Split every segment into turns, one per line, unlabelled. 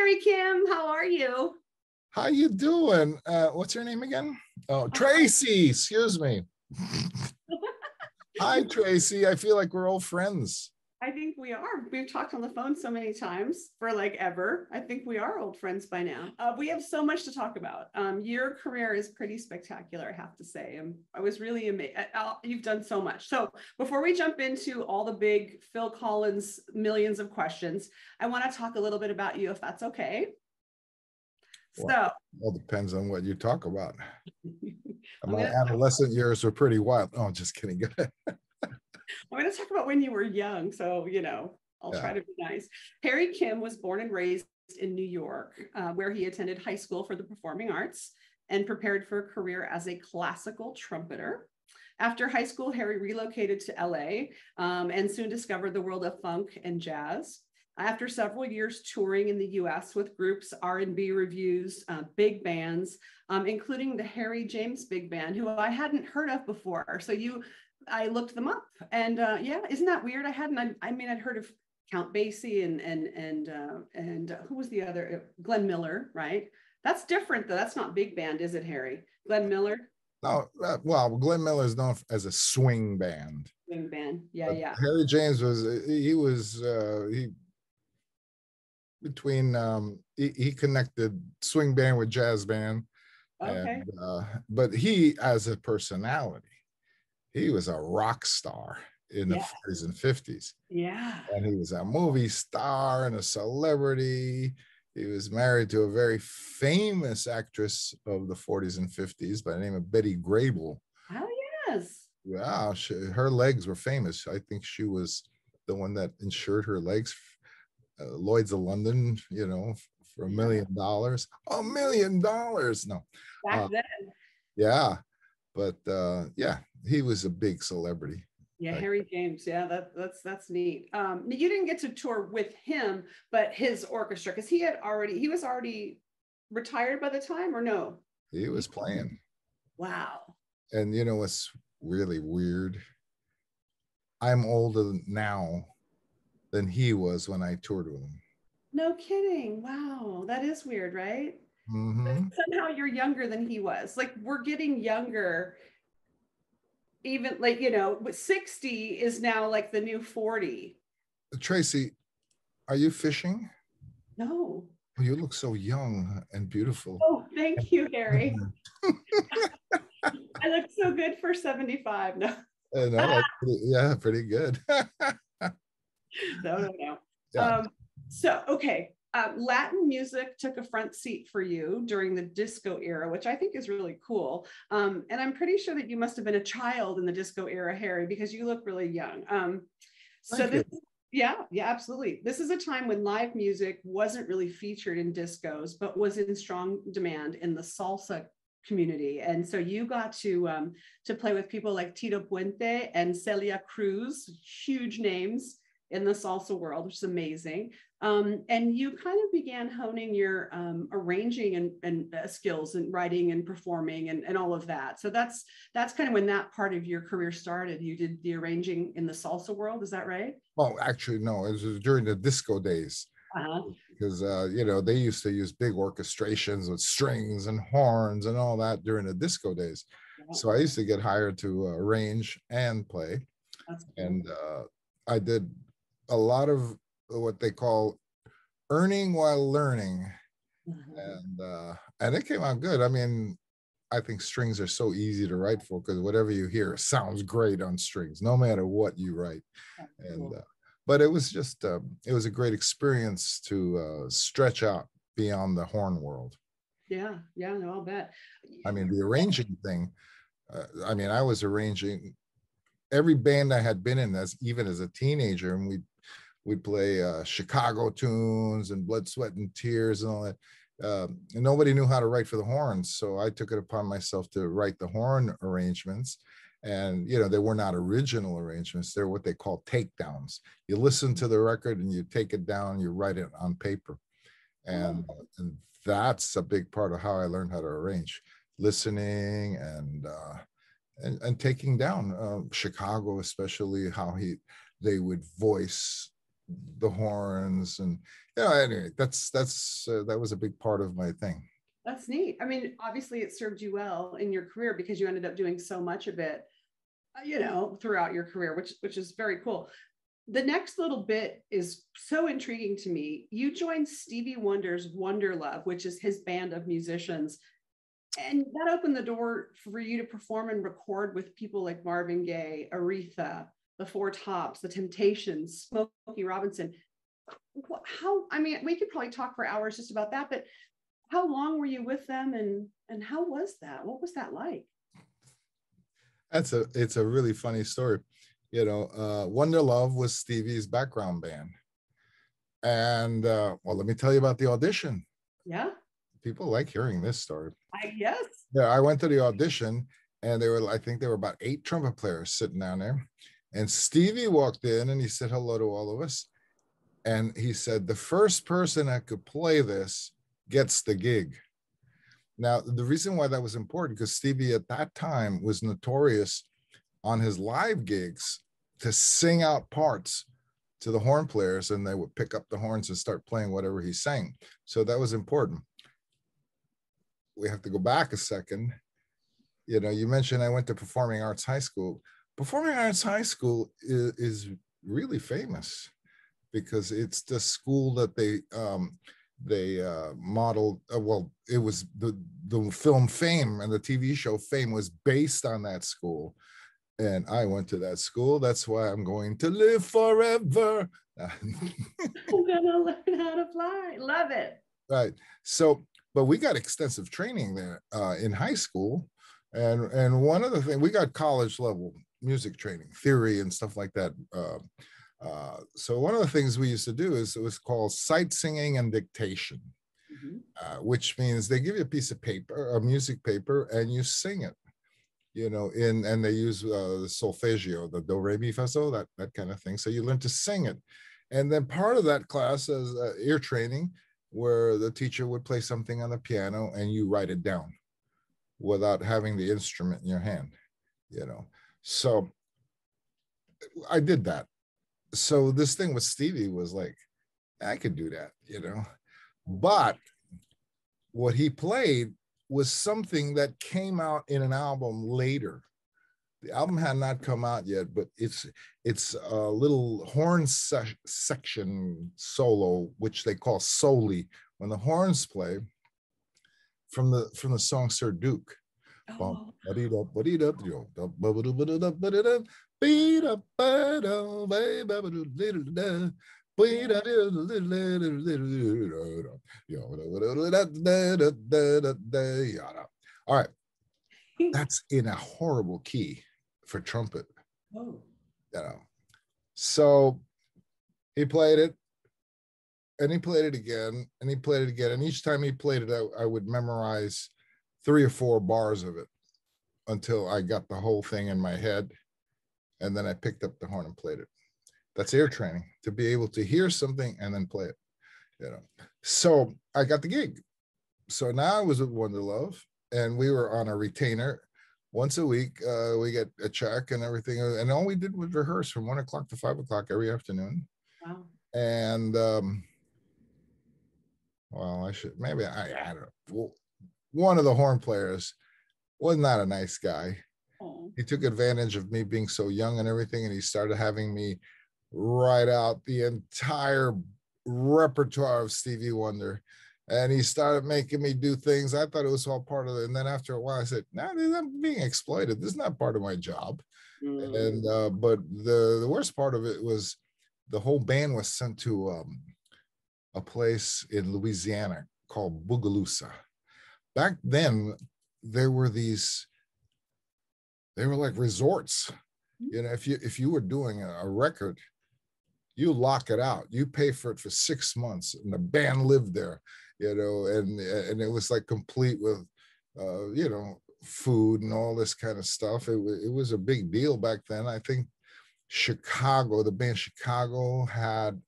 Harry Kim, how are you?
How you doing? What's your name again? Oh, Tracy, excuse me. Hi, Tracy. I feel like we're old friends.
I think we are. We've talked on the phone so many times for like ever. I think we are old friends by now. We have so much to talk about. Your career is pretty spectacular, I have to say. I was really amazed. You've done so much. So before we jump into all the big Phil Collins millions of questions, I want to talk a little bit about you, if that's okay.
Well, all depends on what you talk about. My
gonna
adolescent years were pretty wild. Oh, just kidding. Go ahead.
I'm going to talk about when you were young. So, I'll try to be nice. Harry Kim was born and raised in New York, where he attended high school for the performing arts and prepared for a career as a classical trumpeter. After high school, Harry relocated to LA and soon discovered the world of funk and jazz. After several years touring in the US with groups, R&B reviews, big bands, including the Harry James Big Band, who I hadn't heard of before. So I looked them up, and yeah, isn't that weird? I'd heard of Count Basie and who was the other? Glenn Miller, right? That's different though. That's not big band, is it, Harry? Glenn Miller?
No, well, Glenn Miller is known as a swing band.
Swing band, yeah,
but
yeah.
Harry James he connected swing band with jazz band.
Okay.
But he, as a personality, he was a rock star in the 40s and 50s.
Yeah.
And he was a movie star and a celebrity. He was married to a very famous actress of the 40s and 50s by the name of Betty Grable.
Oh, yes.
Yeah, her legs were famous. I think she was the one that insured her legs. Lloyd's of London, for $1 million. $1 million. No.
Back then.
Yeah. But he was a big celebrity.
Yeah, Harry James. Yeah, that's neat. You didn't get to tour with him, but his orchestra, because he was already retired by the time, or no?
He was playing.
Wow.
And you know what's really weird? I'm older now than he was when I toured with him.
No kidding. Wow. That is weird, right?
Mm-hmm.
Somehow you're younger than he was. Like, we're getting younger. Even 60 is now like the new 40.
Tracy, are you fishing?
No.
Oh, you look so young and beautiful.
Oh, thank you, Harry. I look so good for 75. No.
No, pretty good.
No.
Yeah.
Okay. Latin music took a front seat for you during the disco era, which I think is really cool. And I'm pretty sure that you must have been a child in the disco era, Harry, because you look really young. Yeah, absolutely. This is a time when live music wasn't really featured in discos, but was in strong demand in the salsa community. And so you got to play with people like Tito Puente and Celia Cruz, huge names in the salsa world, which is amazing. And you kind of began honing your arranging and skills and writing and performing and all of that. So that's kind of when that part of your career started. You did the arranging in the salsa world. Is that right?
Oh, actually, no, it was during the disco days. Because, they used to use big orchestrations with strings and horns and all that during the disco days. Yeah. So I used to get hired to arrange and play. That's cool. And I did a lot of what they call earning while learning. Mm-hmm. And it came out good. I mean, I think strings are so easy to write for because whatever you hear sounds great on strings, no matter what you write. That's cool. But it was just, it was a great experience to stretch out beyond the horn world. Yeah,
no, I'll bet.
I mean, the arranging thing, I was arranging every band I had been in even as a teenager, and we'd play Chicago tunes and Blood, Sweat, and Tears and all that. And nobody knew how to write for the horns, so I took it upon myself to write the horn arrangements. And they were not original arrangements; they're what they call takedowns. You listen to the record and you take it down, you write it on paper, and that's a big part of how I learned how to arrange: listening and taking down. Chicago, especially, how they would voice the horns, and anyway, that was a big part of my thing.
That's neat. I mean, obviously it served you well in your career because you ended up doing so much of it, throughout your career, which is very cool. The next little bit is so intriguing to me. You joined Stevie Wonder's Wonder Love, which is his band of musicians. And that opened the door for you to perform and record with people like Marvin Gaye, Aretha, the Four Tops, the Temptations, Smokey Robinson. We could probably talk for hours just about that, but how long were you with them, and how was that? What was that like?
It's a really funny story. Wonder Love was Stevie's background band. And let me tell you about the audition.
Yeah.
People like hearing this story.
Yes.
Yeah, I went to the audition, and I think there were about 8 trumpet players sitting down there. And Stevie walked in and he said hello to all of us. And he said, the first person that could play this gets the gig. Now, the reason why that was important, because Stevie at that time was notorious on his live gigs to sing out parts to the horn players, and they would pick up the horns and start playing whatever he sang. So that was important. We have to go back a second. You mentioned I went to Performing Arts High School. Performing Arts High School is really famous because it's the school that they modeled. It was the film Fame, and the TV show Fame was based on that school. And I went to that school. That's why I'm going to live forever.
I'm gonna learn how to fly. Love it.
Right. So, but we got extensive training there in high school. And one of the things, we got college level music training, theory and stuff like that. So one of the things we used to do it was called sight singing and dictation, which means they give you a piece of paper, a music paper, and you sing it. And they use the solfeggio, the do, re, mi, fa, sol, that kind of thing. So you learn to sing it. And then part of that class is ear training, where the teacher would play something on the piano and you write it down without having the instrument in your hand, So I did that. So this thing with Stevie was like, I could do that, But what he played was something that came out in an album later. The album had not come out yet, but it's a little horn section solo, which they call soli, when the horns play from the song Sir Duke. Oh. All right. That's in a horrible key for trumpet.
Oh.
So he played it, and he played it again, and he played it again. And each time he played it, I would memorize 3 or 4 bars of it until I got the whole thing in my head. And then I picked up the horn and played it. That's ear training, to be able to hear something and then play it. So I got the gig. So now I was with Wonder Love, and we were on a retainer. Once a week, we get a check and everything. And all we did was rehearse from 1 o'clock to 5 o'clock every afternoon.
Wow.
And I don't know. One of the horn players was not a nice guy.
Oh.
He took advantage of me being so young and everything, and he started having me write out the entire repertoire of Stevie Wonder. And he started making me do things. I thought it was all part of it. And then after a while, I said, "No, I'm being exploited. This is not part of my job." And but the worst part of it was the whole band was sent to a place in Louisiana called Bogalusa. Back then, they were like resorts. If you were doing a record, you lock it out. You pay for it for 6 months, and the band lived there. And it was like complete with, food and all this kind of stuff. It was a big deal back then. I think Chicago, the band Chicago had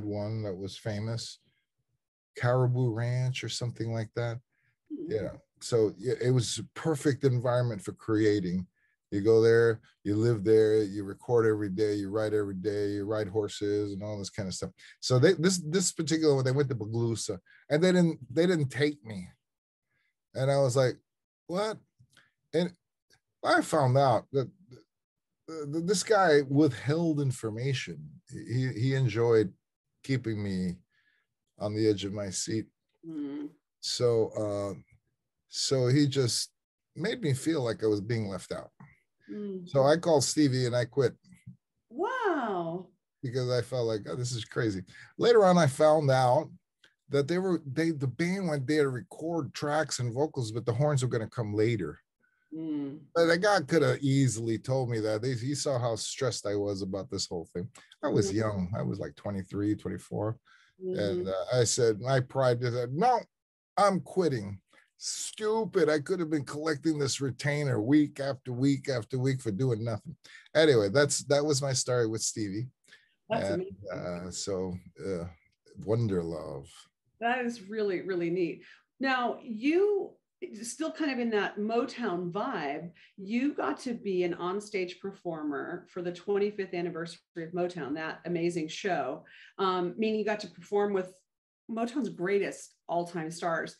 one that was famous, Caribou Ranch or something like that. So it was a perfect environment for creating. You go there, you live there, you record every day, you ride horses and all this kind of stuff. So this particular one, they went to Baglusa, and they didn't take me. And I was like, what? And I found out that this guy withheld information. He enjoyed keeping me on the edge of my seat.
Mm.
So he just made me feel like I was being left out.
Mm.
So I called Stevie and I quit.
Wow.
Because I felt like, oh, this is crazy. Later on, I found out that the band went there to record tracks and vocals, but the horns were going to come later.
Mm.
But the guy could have easily told me that. He saw how stressed I was about this whole thing. I was young. I was like 23, 24. And I said, my pride said, no, I'm quitting. Stupid. I could have been collecting this retainer week after week after week for doing nothing. Anyway, that was my story with Stevie.
That's
and
amazing.
Wonder Love.
That is really, really neat. Now, you still kind of in that Motown vibe, you got to be an onstage performer for the 25th anniversary of Motown, that amazing show, meaning you got to perform with Motown's greatest all-time stars.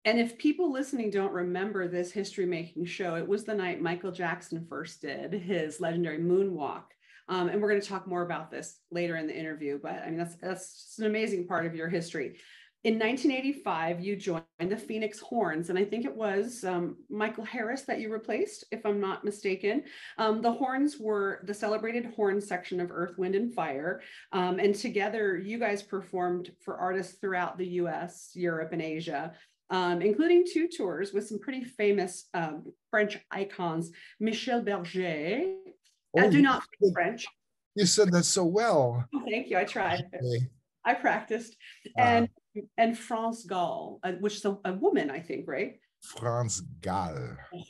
And if people listening don't remember this history-making show, it was the night Michael Jackson first did his legendary moonwalk. And we're going to talk more about this later in the interview, but I mean, that's an amazing part of your history. In 1985, you joined the Phoenix Horns, and I think it was Michael Harris that you replaced, if I'm not mistaken. The Horns were the celebrated horn section of Earth, Wind, and Fire, and together you guys performed for artists throughout the US, Europe, and Asia, including 2 tours with some pretty famous French icons, Michel Berger. I do not speak French.
You said that so well.
Oh, thank you. I tried.
Okay.
I practiced. And France Gall, which is a woman, I think, right?
France Gall.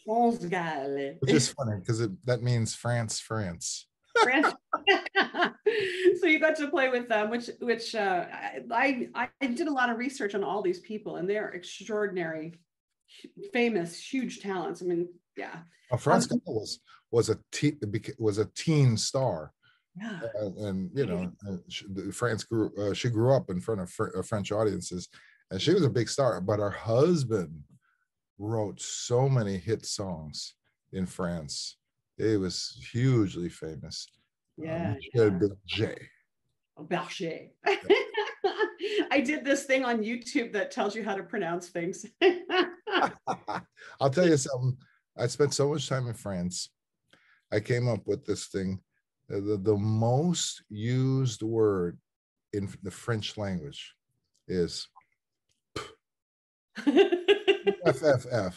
France Gall.
Which is funny because that means France. France.
So you got to play with them, which I did a lot of research on all these people, and they're extraordinary, famous, huge talents. I mean, yeah.
France Gall was a teen star.
Yeah.
And you know, she grew up in front of French audiences, and she was a big star. But her husband wrote so many hit songs in France. It was hugely famous.
Yeah.
Berger.
Berger. I did this thing on YouTube that tells you how to pronounce things.
I'll tell you something. I spent so much time in France. I came up with this thing. The most used word in the French language is FFF.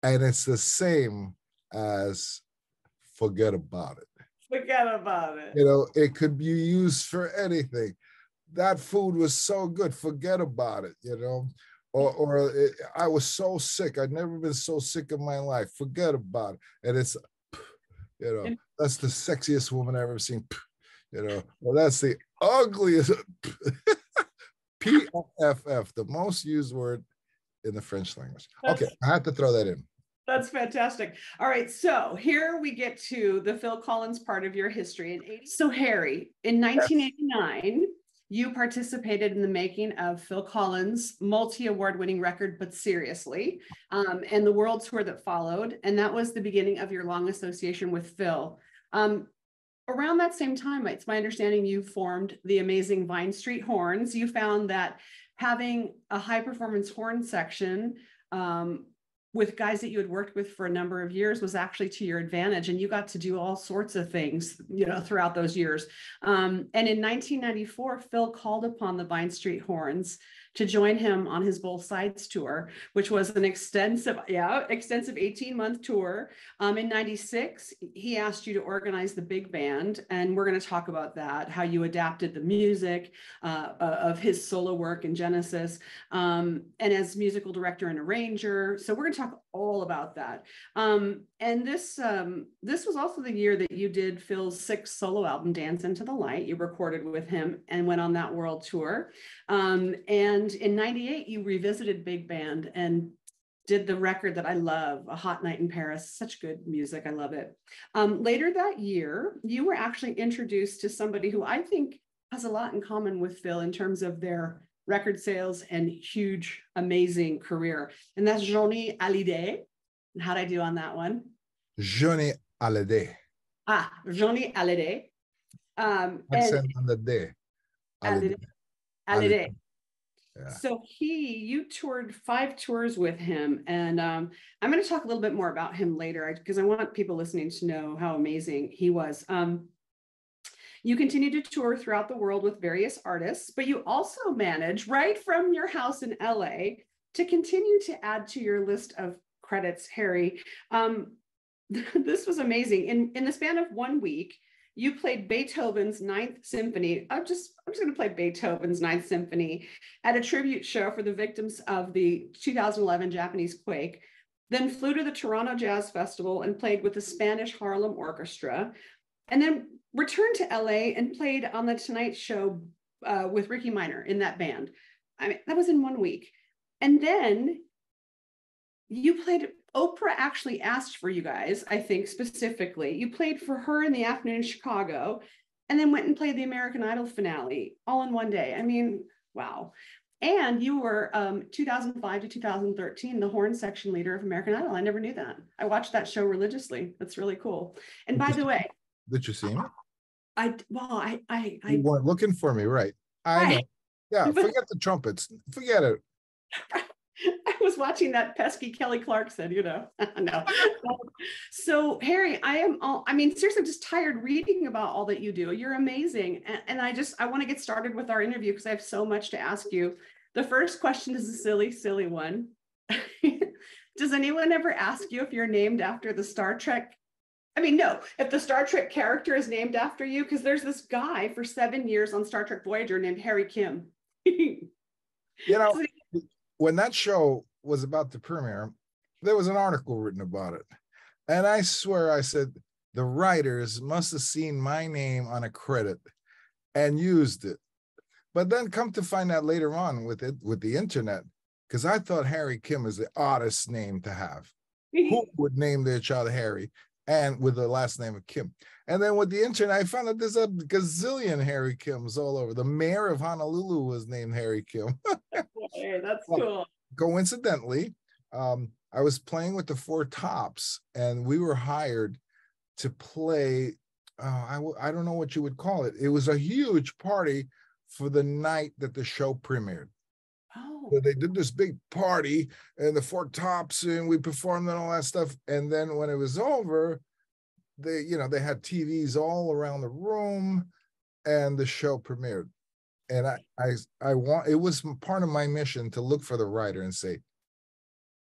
And it's the same as forget about it.
Forget about it.
You know, it could be used for anything. That food was so good, forget about it, you know. I was so sick. I'd never been so sick in my life. Forget about it. And it's, you know, that's the sexiest woman I've ever seen. You know, well, that's the ugliest. PFF, the most used word in the French language. Okay, I had to throw that in.
That's fantastic. All right, so here we get to the Phil Collins part of your history. So Harry, in 1989, you participated in the making of Phil Collins' multi-award-winning record, But Seriously, and the world tour that followed. And that was the beginning of your long association with Phil. Around that same time, it's my understanding you formed the amazing Vine Street Horns. You found that having a high-performance horn section with guys that you had worked with for a number of years was actually to your advantage, and you got to do all sorts of things, you know, throughout those years. And in 1994, Phil called upon the Vine Street Horns to join him on his Both Sides tour, which was an extensive 18-month tour. In 96, he asked you to organize the big band, and we're going to talk about that, how you adapted the music of his solo work in Genesis, and as musical director and arranger. So we're going to talk all about that. And this was also the year that you did Phil's 6th solo album, Dance Into the Light. You recorded with him and went on that world tour. And in 98, you revisited big band, and did the record that I love, A Hot Night in Paris. Such good music. I love it. Later that year, you were actually introduced to somebody who I think has a lot in common with Phil in terms of their record sales and huge, amazing career. And that's Johnny Hallyday. How'd I do on that one?
Johnny Hallyday.
Johnny Hallyday.
Accent on the day.
Hallyday.
Yeah.
So you toured 5 tours with him, and I'm going to talk a little bit more about him later because I want people listening to know how amazing he was. You continue to tour throughout the world with various artists, but you also manage right from your house in LA to continue to add to your list of credits, Harry. This was amazing. In the span of 1 week, you played Beethoven's Ninth Symphony. I'm just going to play Beethoven's Ninth Symphony at a tribute show for the victims of the 2011 Japanese quake, then flew to the Toronto Jazz Festival and played with the Spanish Harlem Orchestra, and then returned to LA and played on the Tonight Show with Ricky Minor in that band. I mean, that was in 1 week. And then you played, Oprah actually asked for you guys, I think specifically. You played for her in the afternoon in Chicago, and then went and played the American Idol finale all in one day. I mean, wow. And you were 2005 to 2013, the horn section leader of American Idol. I never knew that. I watched that show religiously. That's really cool. And by the way,
did you see me?
I
You weren't looking for me, right? I know. Yeah, forget the trumpets. Forget it.
I was watching that pesky Kelly Clarkson, no. So Harry, I mean, seriously, just tired reading about all that you do. You're amazing. And I want to get started with our interview because I have so much to ask you. The first question is a silly, silly one. Does anyone ever ask you if you're named after the Star Trek? I mean, no, if the Star Trek character is named after you, because there's this guy for 7 years on Star Trek Voyager named Harry Kim.
When that show was about to premiere, there was an article written about it. And I swear I said, the writers must have seen my name on a credit and used it. But then come to find out later on with the internet, because I thought Harry Kim is the oddest name to have. Who would name their child Harry and with the last name of Kim? And then with the internet, I found out there's a gazillion Harry Kims all over. The mayor of Honolulu was named Harry Kim.
Hey, that's cool.
Coincidentally, I was playing with the Four Tops, and we were hired to play. I don't know what you would call it. It was a huge party for the night that the show premiered.
Oh.
So they did this big party, and the Four Tops, and we performed and all that stuff. And then when it was over, they had TVs all around the room, and the show premiered. And it was part of my mission to look for the writer and say,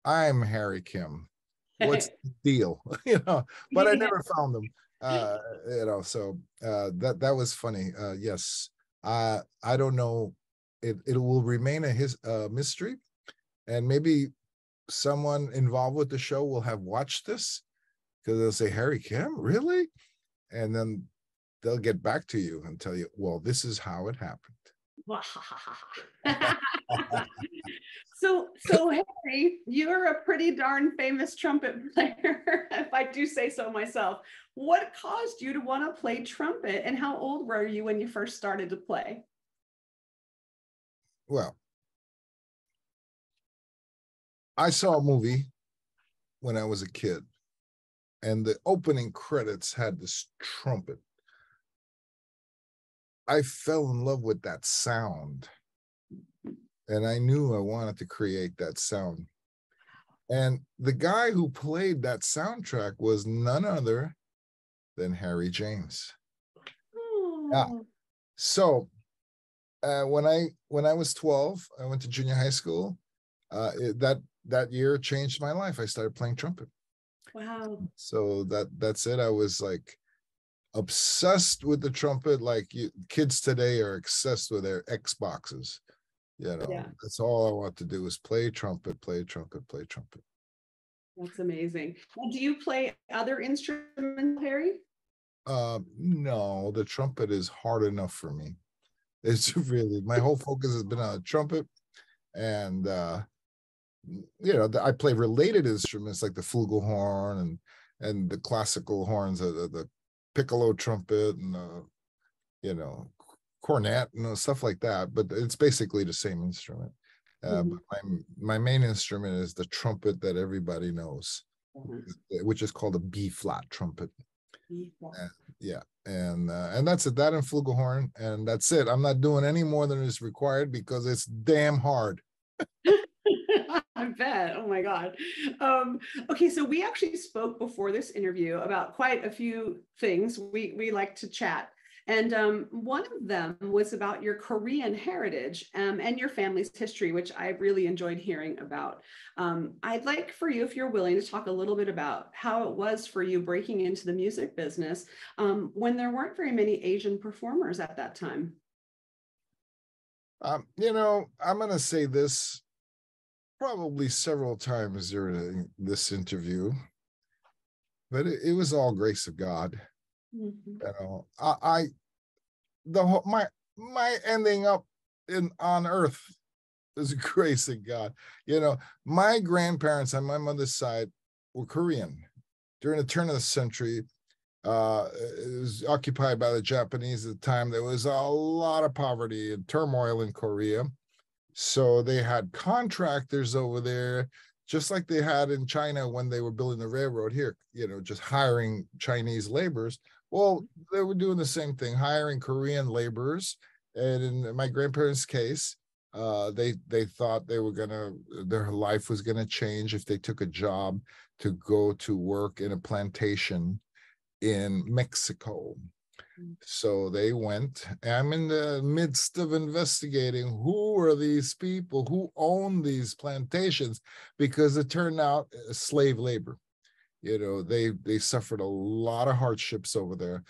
I'm Harry Kim. What's the deal? But I never found them. So that was funny. Yes. I don't know. It will remain a mystery. And maybe someone involved with the show will have watched this because they'll say, Harry Kim, really? And then they'll get back to you and tell you, well, this is how it happened.
So Harry, you're a pretty darn famous trumpet player, if I do say so myself. What caused you to want to play trumpet, and how old were you when you first started to play?
Well, I saw a movie when I was a kid, and the opening credits had this trumpet. I fell in love with that sound, and I knew I wanted to create that sound. And the guy who played that soundtrack was none other than Harry James.
Oh.
Yeah. So when I was 12, I went to junior high school. That year changed my life. I started playing trumpet.
Wow. So
that's it. I was like obsessed with the trumpet, like kids today are obsessed with their Xboxes. That's all I want to do is play trumpet, play trumpet, play trumpet.
That's amazing. Well, do you play other instruments, Harry?
No, the trumpet is hard enough for me. It's really, my whole focus has been on the trumpet, and I play related instruments like the flugelhorn and the classical horns, the piccolo trumpet and cornet and stuff like that. But it's basically the same instrument. But my main instrument is the trumpet that everybody knows, which is called a B flat trumpet. Yeah, and that's it. That and flugelhorn, and that's it. I'm not doing any more than is required because it's damn hard.
I bet. Oh my God. Okay, so we actually spoke before this interview about quite a few things. We like to chat. And one of them was about your Korean heritage and your family's history, which I really enjoyed hearing about. I'd like for you, if you're willing, to talk a little bit about how it was for you breaking into the music business when there weren't very many Asian performers at that time.
I'm going to say this probably several times during this interview, but it was all grace of God. My ending up on earth is grace of God. My grandparents on my mother's side were Korean. During the turn of the century, it was occupied by the Japanese at the time. There was a lot of poverty and turmoil in Korea. So they had contractors over there, just like they had in China when they were building the railroad here, just hiring Chinese laborers. Well, they were doing the same thing, hiring Korean laborers. And in my grandparents' case, they thought their life was gonna change if they took a job to go to work in a plantation in Mexico. So they went. I'm in the midst of investigating who are these people, who own these plantations, because it turned out slave labor. They suffered a lot of hardships over there.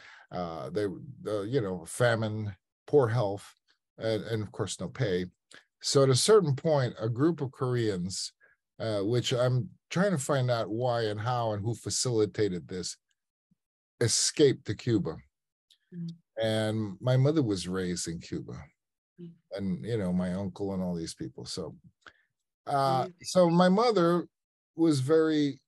Famine, poor health, and of course no pay. So at a certain point, a group of Koreans, which I'm trying to find out why and how and who facilitated this, escaped to Cuba. And my mother was raised in Cuba, and my uncle and all these people. So my mother was very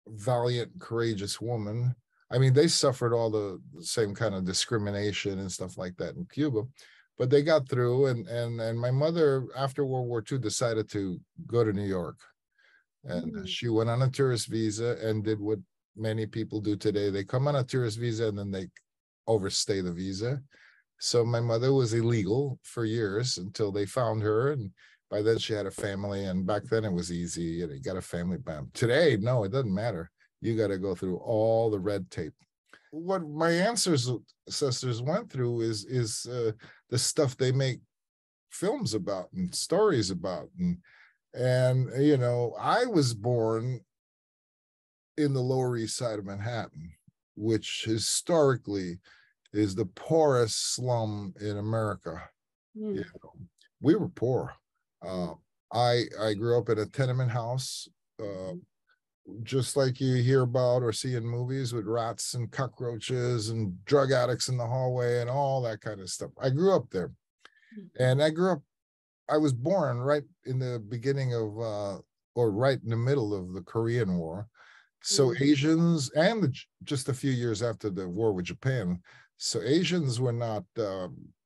valiant, courageous woman. I mean, they suffered all the same kind of discrimination and stuff like that in Cuba, but they got through. And my mother, after World War II, decided to go to New York, and she went on a tourist visa and did what many people do today. They come on a tourist visa and then they overstay the visa. So my mother was illegal for years until they found her, and by then she had a family, and back then it was easy. You got a family. Bam. Today, no, it doesn't matter. You got to go through all the red tape. What my ancestors went through is the stuff they make films about and stories about, and I was born in the Lower East Side of Manhattan, which historically is the poorest slum in America. We were poor. I grew up in a tenement house, just like you hear about or see in movies, with rats and cockroaches and drug addicts in the hallway and all that kind of stuff. I grew up there, and I was born right in the beginning of, or right in the middle of the Korean War. So Asians, and just a few years after the war with Japan, so Asians were not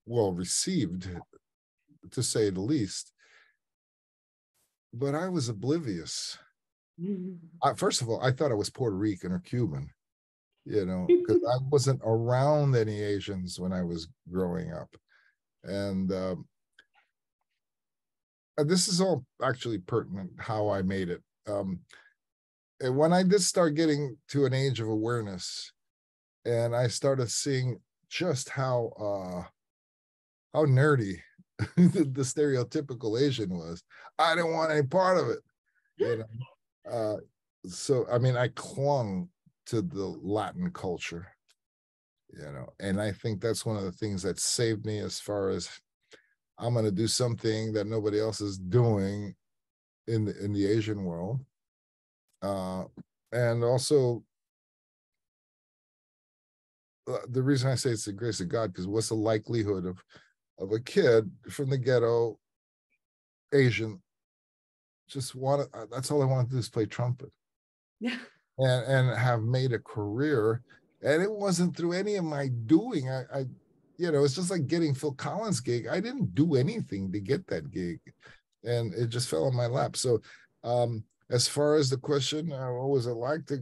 well received, to say the least. But I was oblivious. First of all, I thought I was Puerto Rican or Cuban, because I wasn't around any Asians when I was growing up. And this is all actually pertinent, how I made it. And when I did start getting to an age of awareness, and I started seeing just how nerdy the stereotypical Asian was, I didn't want any part of it. So I mean, I clung to the Latin culture, and I think that's one of the things that saved me, as far as I'm going to do something that nobody else is doing in the Asian world. And also, the reason I say it's the grace of God, because what's the likelihood of a kid from the ghetto, Asian, just wanted, that's all I wanted to do is play trumpet.
Yeah.
And have made a career. And it wasn't through any of my doing. I it's just like getting Phil Collins' gig. I didn't do anything to get that gig, and it just fell in my lap. So as far as the question, what was it like to,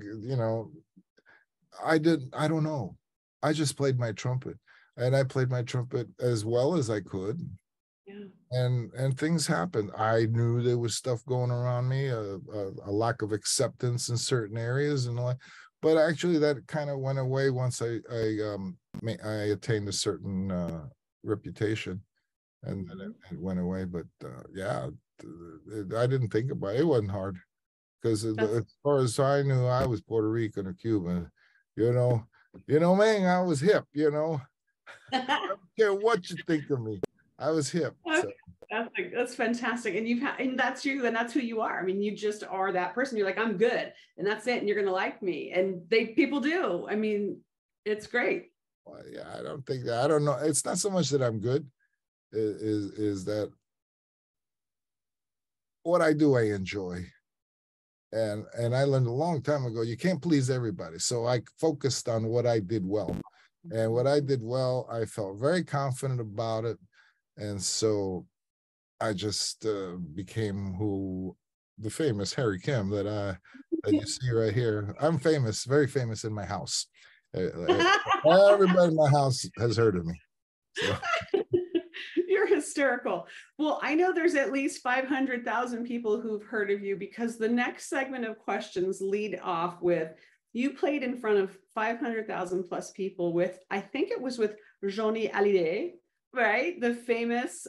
I don't know. I just played my trumpet, and I played my trumpet as well as I could.
Yeah.
And things happened. I knew there was stuff going around me, a lack of acceptance in certain areas, and all, but actually that kind of went away once I attained a certain reputation, and then it went away. But yeah, I didn't think about it. It wasn't hard, because as far as I knew, I was Puerto Rican or Cuban. Man, I was hip. I don't care what you think of me. I was hip. So.
That's fantastic. And and that's you, and that's who you are. I mean, you just are that person. You're like, I'm good, and that's it. And you're going to like me. And people do. I mean, it's great.
Well, yeah, I don't think that, I don't know. It's not so much that I'm good, is that what I do, I enjoy. And I learned a long time ago, you can't please everybody. So I focused on what I did well. And what I did well, I felt very confident about it. And so I just became the famous Harry Kim that you see right here. I'm famous, very famous in my house. Everybody in my house has heard of me. So.
You're hysterical. Well, I know there's at least 500,000 people who've heard of you, because the next segment of questions lead off with, you played in front of 500,000 plus people with, I think it was with Johnny Hallyday, right? The famous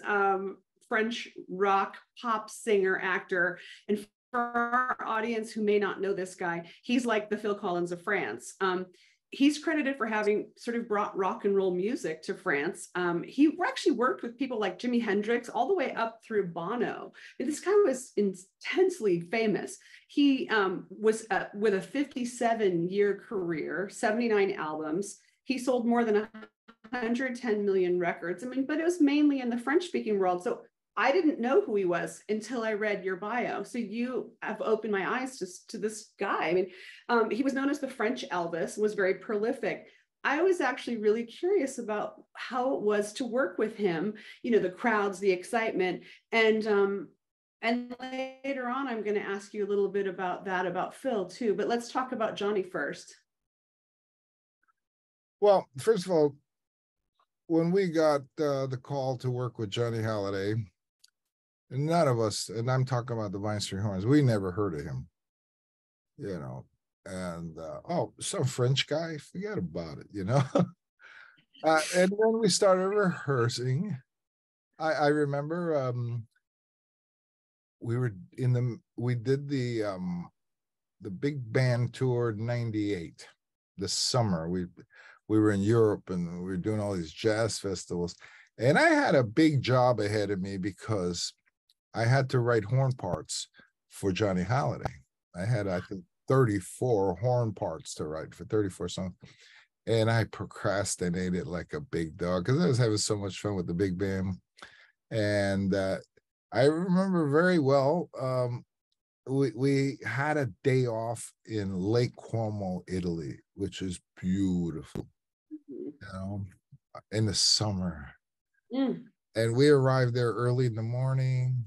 French rock pop singer, actor. And for our audience who may not know this guy, he's like the Phil Collins of France. He's credited for having sort of brought rock and roll music to France. He actually worked with people like Jimi Hendrix all the way up through Bono. And this guy was intensely famous. He was with a 57-year career, 79 albums. He sold more than 110 million records. I mean, but it was mainly in the French-speaking world. So I didn't know who he was until I read your bio. So you have opened my eyes to this guy. I mean, he was known as the French Elvis, was very prolific. I was actually really curious about how it was to work with him, the crowds, the excitement. And later on, I'm going to ask you a little bit about that, about Phil too. But let's talk about Johnny first.
Well, first of all, when we got the call to work with Johnny Hallyday, none of us, and I'm talking about the Vine Street Horns, we never heard of him, and some French guy, forget about it, and when we started rehearsing, I remember we did the big band tour '98, the summer. We were in Europe, and we were doing all these jazz festivals, and I had a big job ahead of me because I had to write horn parts for Johnny Hallyday. I had, I think, 34 horn parts to write for 34 songs. And I procrastinated like a big dog because I was having so much fun with the big band. And I remember very well, we had a day off in Lake Como, Italy, which is beautiful, in the summer. And we arrived there early in the morning,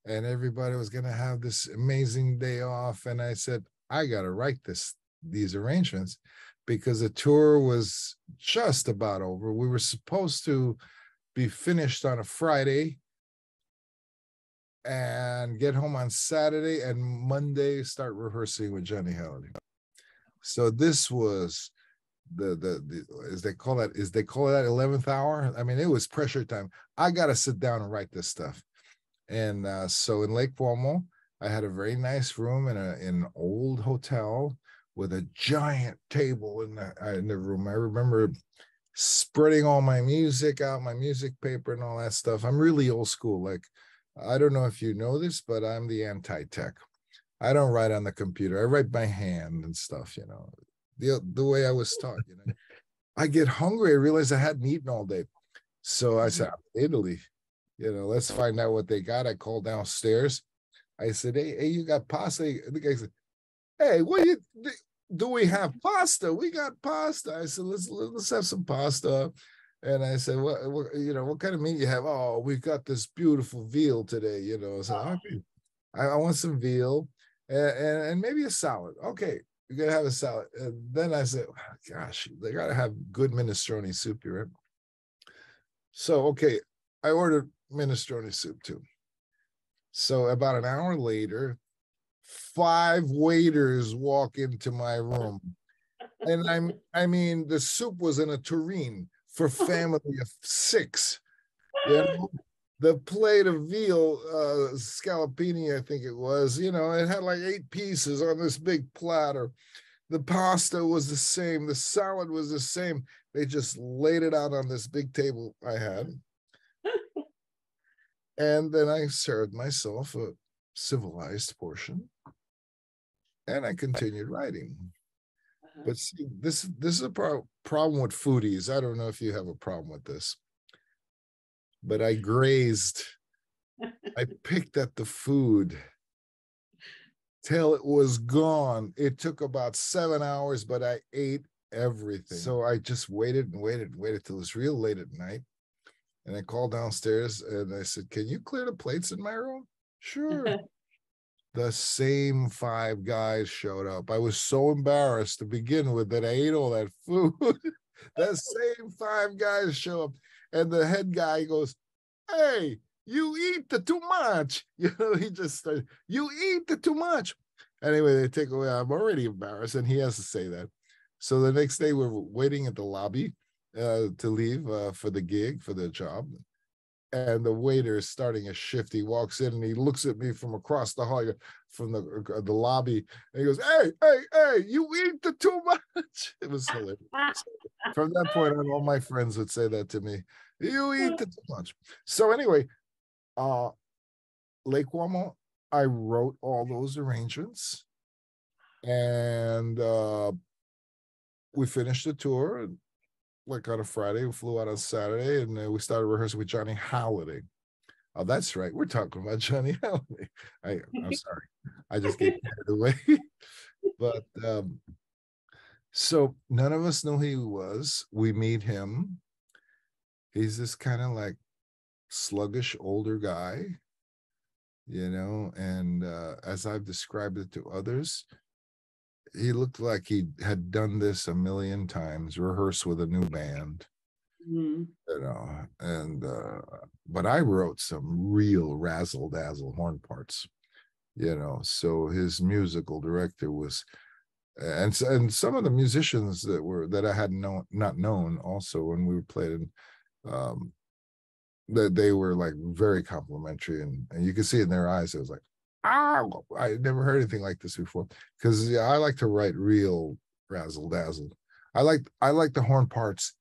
and everybody was going to have this amazing day off. And I said, I got to write these arrangements, because the tour was just about over. We were supposed to be finished on a Friday and get home on Saturday, and Monday start rehearsing with Johnny Hallyday. So this was the as they call that 11th hour. I mean, it was pressure time. I got to sit down and write this stuff. And so in Lake Como, I had a very nice room in an old hotel with a giant table in the room. I remember spreading all my music out, my music paper and all that stuff. I'm really old school. Like, I don't know if you know this, but I'm the anti-tech. I don't write on the computer. I write by hand and stuff, the way I was taught. I get hungry. I realized I hadn't eaten all day. So I said, Italy, let's find out what they got. I called downstairs. I said, hey, you got pasta? The guy said, hey, do we have pasta? We got pasta. I said, let's have some pasta. And I said, what kind of meat you have? Oh, we've got this beautiful veal today, So okay, I want some veal and maybe a salad. Okay, you're gonna have a salad. And then I said, oh, gosh, they gotta have good minestrone soup here, right? So okay, I ordered minestrone soup too. So about an hour later, 5 waiters walk into my room. And I mean, the soup was in a tureen for family of 6. The plate of veal, scallopini, I think it was, it had like 8 pieces on this big platter. The pasta was the same. The salad was the same. They just laid it out on this big table I had. And then I served myself a civilized portion. And I continued writing. But see, this is a problem with foodies. I don't know if you have a problem with this. But I grazed. I picked at the food till it was gone. It took about 7 hours, but I ate everything. So I just waited and waited and waited till it was real late at night. And I called downstairs and I said, can you clear the plates in my room? Sure. The same 5 guys showed up. I was so embarrassed to begin with that I ate all that food. The same 5 guys show up. And the head guy goes, hey, you eat the too much. He just started, you eat the too much. Anyway, they take away. I'm already embarrassed. And he has to say that. So the next day we're waiting at the lobby to leave for the gig, for the job. And the waiter is starting a shift. He walks in and he looks at me from across the hall, from the lobby, and he goes, hey, you eat the too much. It was hilarious. From that point on, all my friends would say that to me. You eat the too much. So anyway, Lake Cuomo, I wrote all those arrangements, and we finished the tour. Like on a Friday, we flew out on Saturday, and we started rehearsing with Johnny Halliday. Oh, that's right. We're talking about Johnny Halliday. I'm sorry. I just gave it away. But so none of us knew who he was. We meet him. He's this kind of like sluggish older guy, and as I've described it to others, he looked like he had done this a million times, rehearsed with a new band, and but I wrote some real razzle dazzle horn parts, so his musical director was, and some of the musicians that I had not known also when we played in, that they were like very complimentary, and you could see in their eyes, it was like, I never heard anything like this before, because I like to write real razzle dazzle. I like the horn parts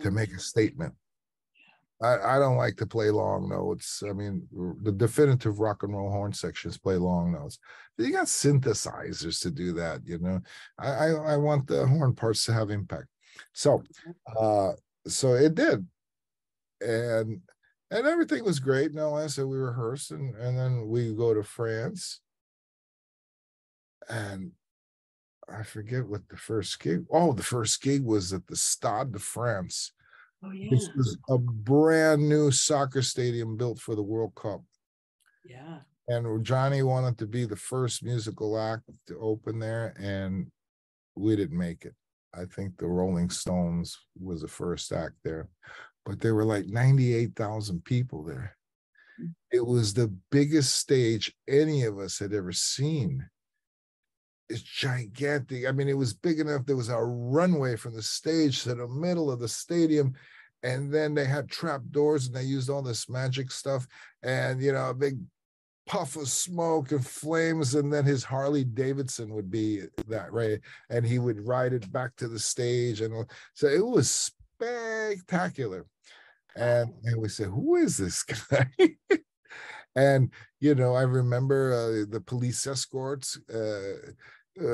to make a statement. I don't like to play long notes. I mean, the definitive rock and roll horn sections play long notes. You got synthesizers to do that, I want the horn parts to have impact. So it did, and everything was great. No, I said we rehearsed, and then we go to France, and I forget what the first gig. Oh, the first gig was at the Stade de France.
Oh, yeah.
This was a brand new soccer stadium built for the World Cup.
Yeah.
And Johnny wanted to be the first musical act to open there, and we didn't make it. I think the Rolling Stones was the first act there, but there were like 98,000 people there. It was the biggest stage any of us had ever seen. It's gigantic. I mean, it was big enough. There was a runway from the stage to the middle of the stadium. And then they had trap doors, and they used all this magic stuff, and, a big puff of smoke and flames. And then his Harley Davidson would be that, right? And he would ride it back to the stage. And so it was spectacular. And we said, who is this guy? And, I remember the police escorts.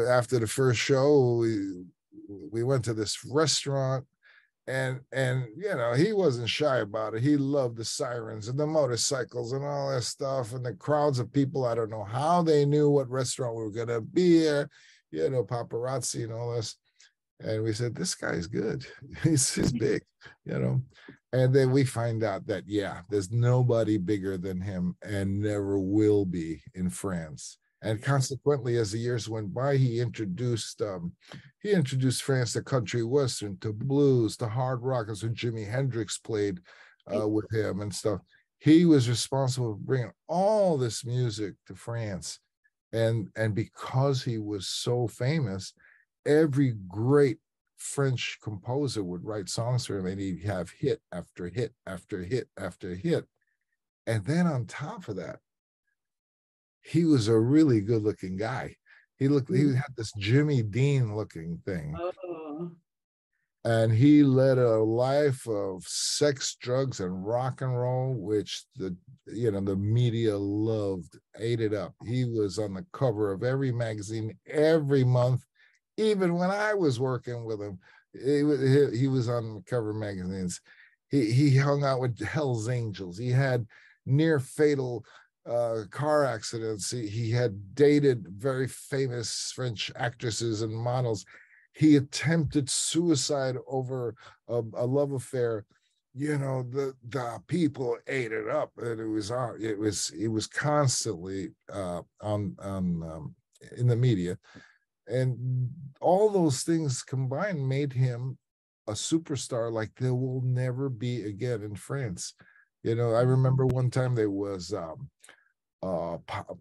After the first show, we went to this restaurant, and you know, he wasn't shy about it. He loved the sirens and the motorcycles and all that stuff, and the crowds of people. I don't know how they knew what restaurant we were gonna be here, you know, paparazzi and all this. And we said, this guy's good. He's big, you know. And then we find out that, yeah, there's nobody bigger than him and never will be in France. And consequently, as the years went by, he introduced France to country western, to blues, to hard rock. And so Jimi Hendrix played with him and stuff. He was responsible for bringing all this music to France. And because he was so famous, every great French composer would write songs for him, and he'd have hit after hit after hit after hit. And then on top of that, he was a really good-looking guy. He had this Jimmy Dean looking thing.
Oh.
And he led a life of sex, drugs, and rock and roll, which the media loved, ate it up. He was on the cover of every magazine every month. Even when I was working with him, he was on the cover of magazines. He hung out with Hell's Angels. He had near fatal car accidents. He had dated very famous French actresses and models. He attempted suicide over a love affair. You know, the people ate it up, and it was constantly on in the media. And all those things combined made him a superstar like there will never be again in France. You know, I remember one time there was a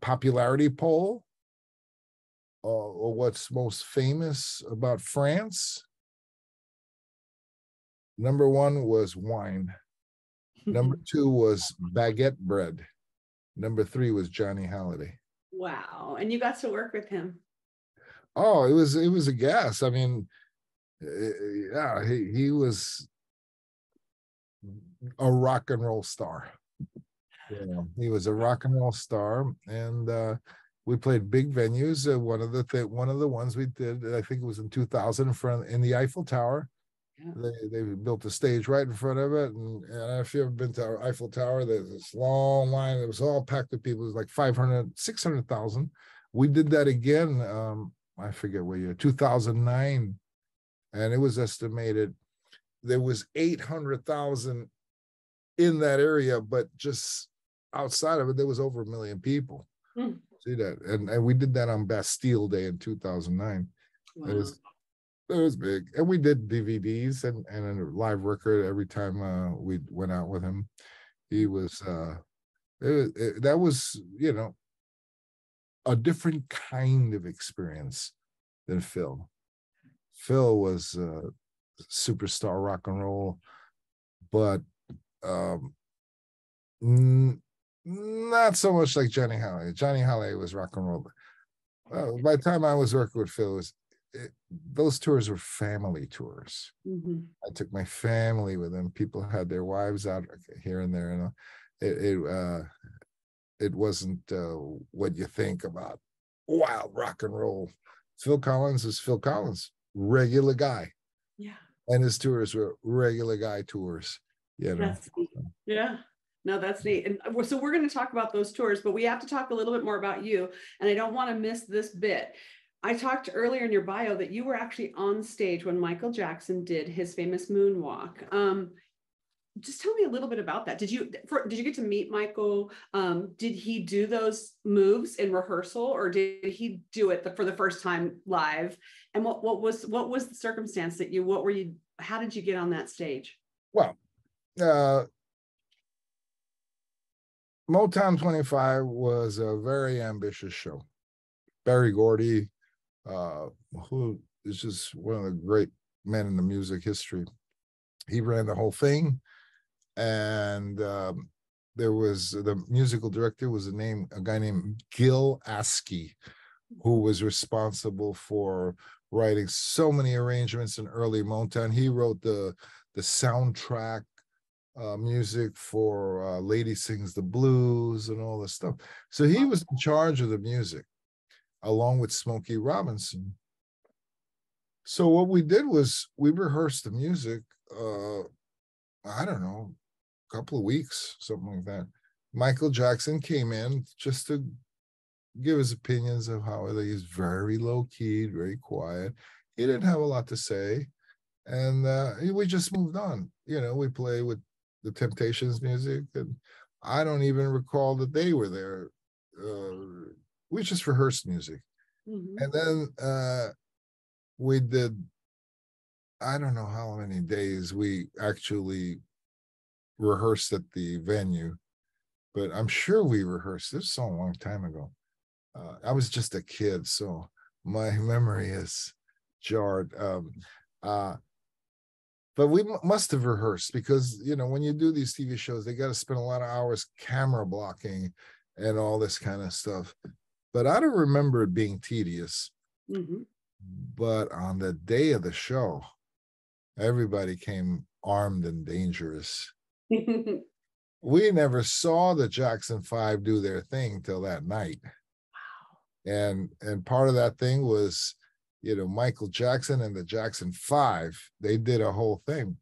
popularity poll, or what's most famous about France. Number one was wine. Number two was baguette bread. Number three was Johnny Hallyday.
Wow. And you got to work with him.
Oh, it was a gas. I mean, yeah, he was a rock and roll star. You know, he was a rock and roll star, and we played big venues. One of the ones we did, I think it was in 2000, in the Eiffel Tower. Yeah. They built a stage right in front of it, and if you've ever been to our Eiffel Tower, there's this long line. It was all packed with people. It was like 500, 600,000. We did that again. I forget what year, 2009, and it was estimated there was 800,000 in that area, but just outside of it, there was over 1 million people. See that? And we did that on Bastille Day in 2009. Wow. It was big. And we did DVDs and a live record every time we went out with him. He was, that was, you know, a different kind of experience than Phil. Phil was superstar rock and roll, but not so much like Johnny Hallyday. Johnny Hallyday was rock and roll. By the time I was working with Phil, those tours were family tours. Mm-hmm. I took my family with them. People had their wives out here and there, and it wasn't what you think about wild rock and roll. Phil Collins is Phil Collins, regular guy.
Yeah.
And his tours were regular guy tours. You know?
That's neat. Yeah. No, that's neat. And so we're going to talk about those tours, but we have to talk a little bit more about you. And I don't want to miss this bit. I talked earlier in your bio that you were actually on stage when Michael Jackson did his famous moonwalk. Just tell me a little bit about that. Did you get to meet Michael? Did he do those moves in rehearsal, or did he do it for the first time live? And what was the circumstance that how did you get on that stage?
Well, Motown 25 was a very ambitious show. Berry Gordy, who is just one of the great men in the music history, he ran the whole thing. And there was the musical director was a guy named Gil Askey, who was responsible for writing so many arrangements in early Motown. He wrote the soundtrack music for Lady Sings the Blues and all this stuff. So he was in charge of the music, along with Smokey Robinson. So what we did was we rehearsed the music I don't know, a couple of weeks, something like that. Michael Jackson came in just to give his opinions of how he's very low key, very quiet. He didn't have a lot to say, and we just moved on. We play with the Temptations music, and I don't even recall that they were there. We just rehearsed music, and then we did. I don't know how many days we actually rehearsed at the venue, but I'm sure we rehearsed. This was a long time ago. I was just a kid, so my memory is jarred. But we must have rehearsed because, when you do these TV shows, they got to spend a lot of hours camera blocking and all this kind of stuff. But I don't remember it being tedious. But on the day of the show, everybody came armed and dangerous. We never saw the Jackson 5 do their thing till that night. Wow. And part of that thing was, Michael Jackson and the Jackson 5, they did a whole thing.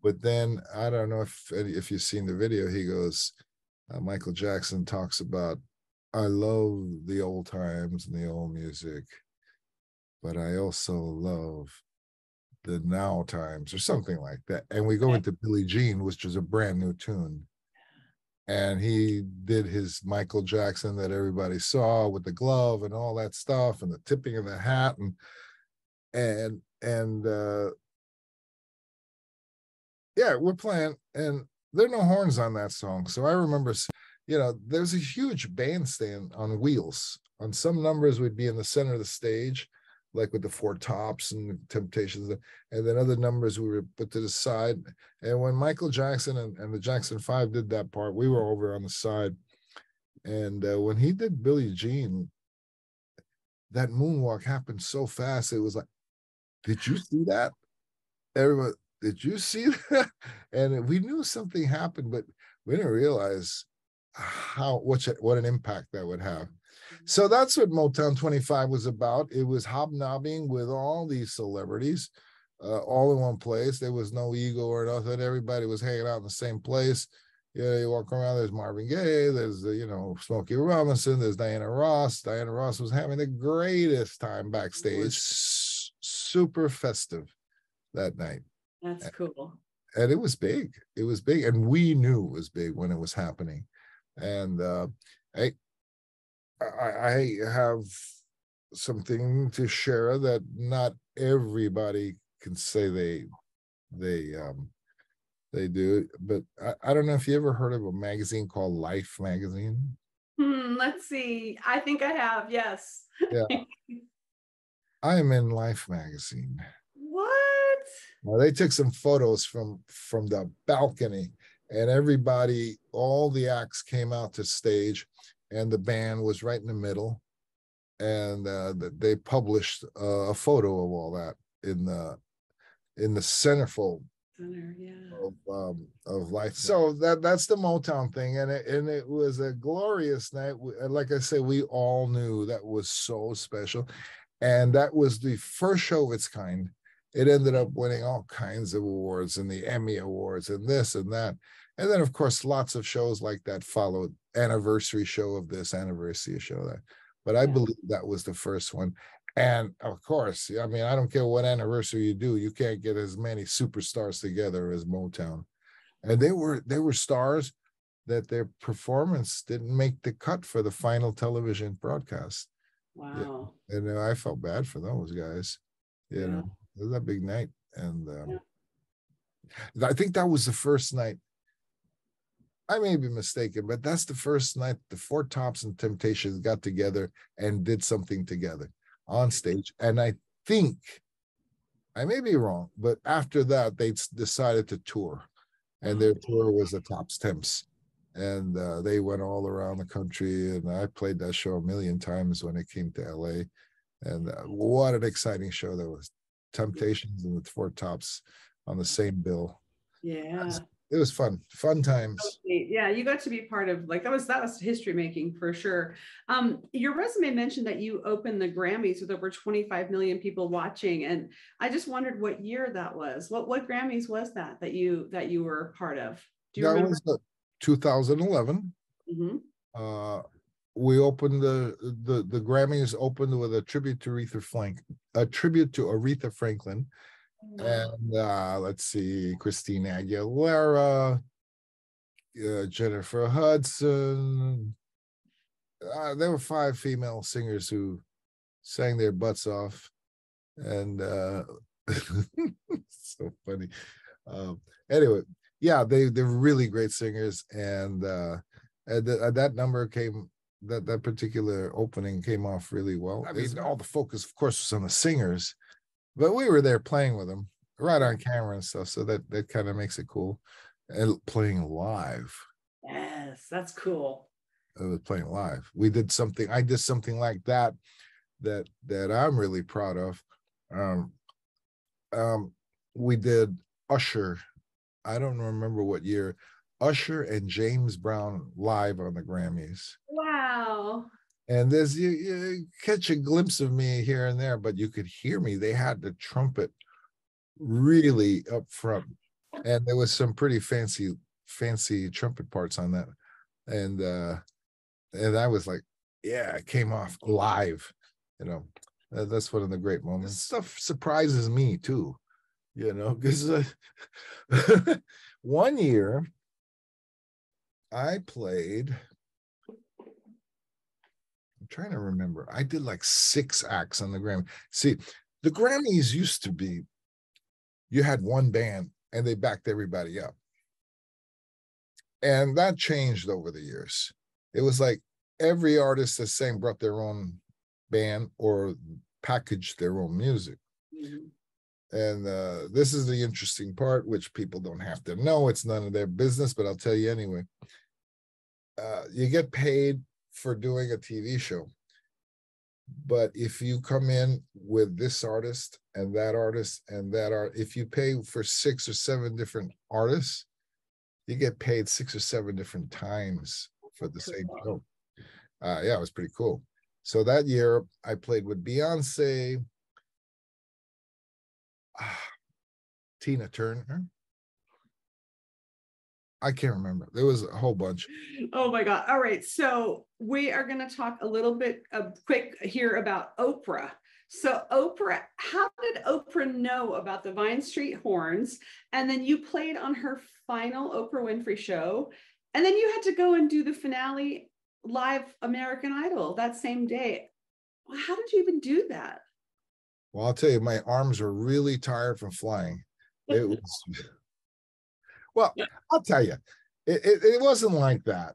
But then, I don't know if you've seen the video, he goes, Michael Jackson talks about, I love the old times and the old music, but I also love the now times, or something like that. And we go into Billie Jean, which is a brand new tune. And he did his Michael Jackson that everybody saw with the glove and all that stuff and the tipping of the hat and yeah, we're playing and there are no horns on that song. So I remember, there's a huge bandstand on wheels. On some numbers would be in the center of the stage, like with the Four Tops and the Temptations, and then other numbers we were put to the side. And when Michael Jackson and the Jackson 5 did that part, we were over on the side. And when he did Billie Jean, that moonwalk happened so fast. It was like, did you see that? Everyone, did you see that? And we knew something happened, but we didn't realize what an impact that would have. So that's what Motown 25 was about. It was hobnobbing with all these celebrities, all in one place. There was no ego or nothing. Everybody was hanging out in the same place. You walk around, there's Marvin Gaye, there's, Smokey Robinson, there's Diana Ross. Diana Ross was having the greatest time backstage. Super festive that night.
That's cool.
And it was big. It was big. And we knew it was big when it was happening. And I have something to share that not everybody can say they do, but I don't know if you ever heard of a magazine called Life magazine.
Let's see. I think I have. Yes.
Yeah. I am in Life magazine.
What?
Well, they took some photos from the balcony, and everybody, all the acts came out to stage, and the band was right in the middle, and they published a photo of all that in the centerfold of Life. So that's the Motown thing, and it was a glorious night. Like I said, we all knew that was so special, and that was the first show of its kind. It ended up winning all kinds of awards and the Emmy Awards and this and that. And then, of course, lots of shows like that followed. Anniversary show of this, anniversary show of that. But I believe that was the first one. And of course, I mean, I don't care what anniversary you do, you can't get as many superstars together as Motown. And they were stars that their performance didn't make the cut for the final television broadcast.
Wow.
Yeah. And I felt bad for those guys. You know, it was a big night. And I think that was the first night. I may be mistaken, but that's the first night the Four Tops and Temptations got together and did something together on stage. And I think, I may be wrong, but after that, they decided to tour. And their tour was the Tops Temps. And they went all around the country. And I played that show a million times when it came to LA. And what an exciting show that was. Temptations and the Four Tops on the same bill.
Yeah.
it was fun times.
Yeah, you got to be part of, like, that was history making for sure. Your resume mentioned that you opened the Grammys with over 25 million people watching, and I just wondered what year that was. What Grammys was that you were part of? Do you
That
remember?
was 2011.
Mm-hmm.
We opened the Grammys opened with a tribute to Aretha Franklin, and let's see, Christina Aguilera, Jennifer Hudson. There were 5 female singers who sang their butts off, and so funny. Anyway, yeah, they're really great singers, and that number came. That particular opening came off really well. I mean, all the focus, of course, was on the singers, but we were there playing with them, right on camera and stuff. So that kind of makes it cool. And playing live.
Yes, that's cool.
I was playing live. I did something like that I'm really proud of. We did Usher. I don't remember what year. Usher and James Brown live on the Grammys.
Wow.
And there's you catch a glimpse of me here and there, but you could hear me. They had the trumpet really up front, and there was some pretty fancy trumpet parts on that. And I was like, yeah, it came off live. That's one of the great moments. This stuff surprises me too, because one year I played, I'm trying to remember, I did like 6 acts on the Grammy. See, the Grammys used to be, you had one band and they backed everybody up. And that changed over the years. It was like every artist that sang brought their own band or packaged their own music. Mm-hmm. And this is the interesting part, which people don't have to know. It's none of their business, but I'll tell you anyway. You get paid for doing a TV show. But if you come in with this artist and that artist and that art, if you pay for 6 or 7 different artists, you get paid 6 or 7 different times for the same show. Yeah, it was pretty cool. So that year I played with Beyonce, Tina Turner. I can't remember. There was a whole bunch.
Oh my God. All right. So we are going to talk a little bit quick here about Oprah. So Oprah, how did Oprah know about the Vine Street Horns? And then you played on her final Oprah Winfrey show. And then you had to go and do the finale live American Idol that same day. How did you even do that?
Well, I'll tell you, my arms were really tired from flying. It was... Well, I'll tell you, it wasn't like that.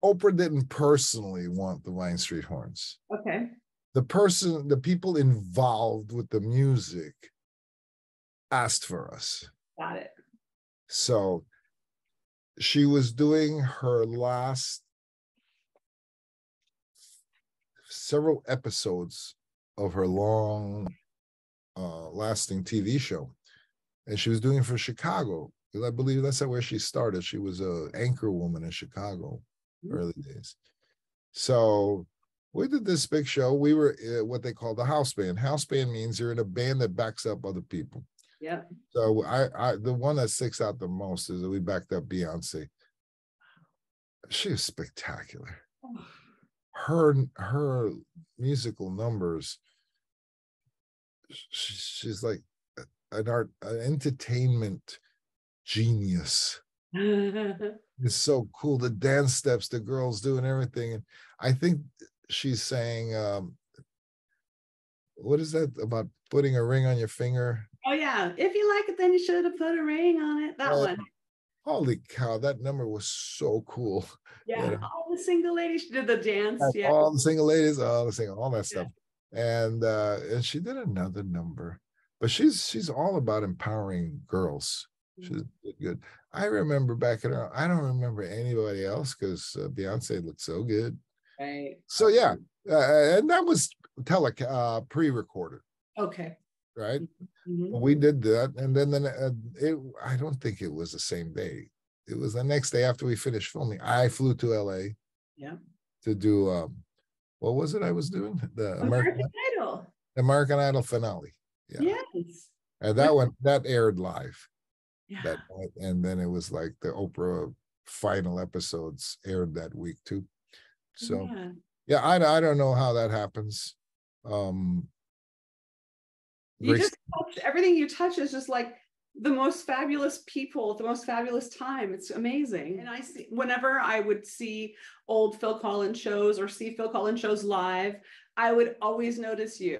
Oprah didn't personally want the Vine Street Horns.
Okay.
The people involved with the music asked for us.
Got it.
So she was doing her last several episodes of her long lasting TV show. And she was doing it for Chicago. I believe that's where she started. She was an anchor woman in Chicago, early days. So we did this big show. We were what they call the house band. House band means you're in a band that backs up other people.
Yeah.
So I the one that sticks out the most is that we backed up Beyonce. She was spectacular. Her musical numbers. She's like an entertainment genius. It's so cool, the dance steps the girls do and everything. And I think she's saying, what is that about putting a ring on your finger?
Oh yeah, if you like it, then you should have put a ring on it. That one.
Holy cow, that number was so cool.
Yeah, all the single ladies did the dance. Yeah,
all the single ladies, all that stuff. And she did another number, but she's all about empowering girls. She's good. I remember back in her, I don't remember anybody else because Beyonce looked so good.
Right.
So yeah, and that was pre-recorded.
Okay.
right?
Mm-hmm.
We did that, and then I don't think it was the same day. It was the next day after we finished filming. I flew to LA
Yeah.
to do what was it I was doing? The
American Idol.
American Idol finale. Yeah.
Yes.
And
Which,
that aired live
yeah.
that night. And then it was like the Oprah final episodes aired that week too. So
Yeah.
yeah, I don't know how that happens.
You just touch, everything you touch is just like the most fabulous people at the most fabulous time. It's amazing. And I see, whenever I would see old Phil Collins shows or see Phil Collins shows live, I would always notice you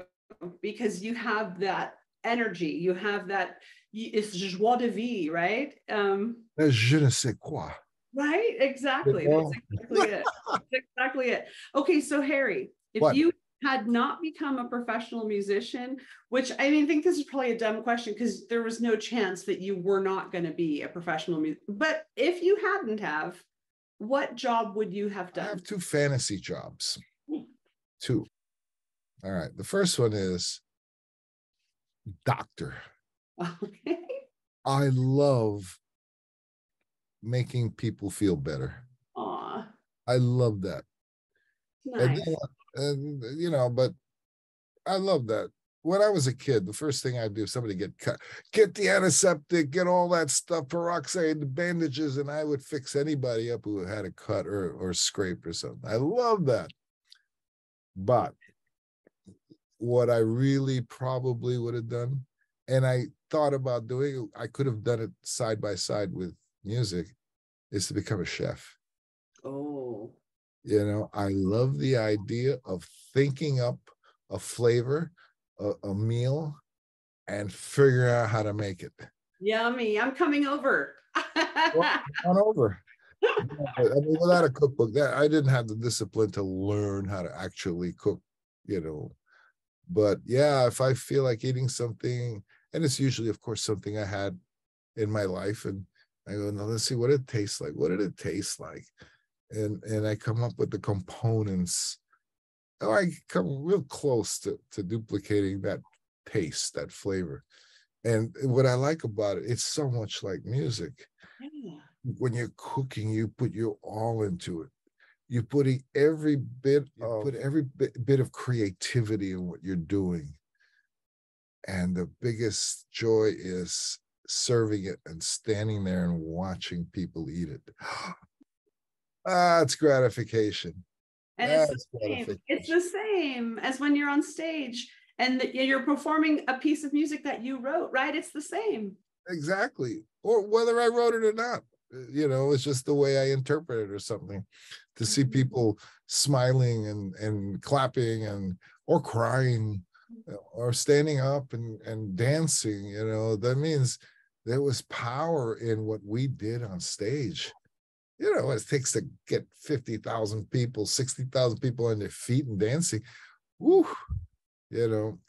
because you have that energy. You have that, it's joie de vivre, right?
Je ne sais quoi.
Right? Exactly. That's exactly it. That's exactly it. Okay, so Harry, if
What?
you had not become a professional musician, which I mean, I think this is probably a dumb question because there was no chance that you were not going to be a professional musician. But if you hadn't have, what job would you have done?
I have two fantasy jobs. Two. All right. The first one is doctor.
Okay.
I love making people feel better.
Aw.
I love that.
Nice.
And you know, but I love that. When I was a kid, the first thing I'd do if somebody get cut, get the antiseptic, get all that stuff, peroxide, the bandages, and I would fix anybody up who had a cut or scrape or something. I love that. But what I really probably would have done, and I thought about doing, I could have done it side by side with music, is to become a chef.
Oh.
You know, I love the idea of thinking up a flavor, a meal, and figuring out how to make it.
Yummy. I'm coming over.
Well, on over. But, I mean, without a cookbook, that I didn't have the discipline to learn how to actually cook, you know. But yeah, if I feel like eating something, and it's usually, of course, something I had in my life, and I go, no, let's see what it tastes like. What did it taste like? And I come up with the components. Oh, I come real close to duplicating that taste, that flavor. And what I like about it, it's so much like music.
Yeah.
When you're cooking, you put your all into it. You put every bit of creativity in what you're doing. And the biggest joy is serving it and standing there and watching people eat it. That's gratification.
And it's the same as when you're on stage and you're performing a piece of music that you wrote, right? It's the same.
Exactly. Or whether I wrote it or not, you know, it's just the way I interpret it or something. To see people smiling and clapping or crying or standing up and dancing, you know, that means there was power in what we did on stage. You know, what it takes to get 50,000 people, 60,000 people on their feet and dancing. Woo, you know,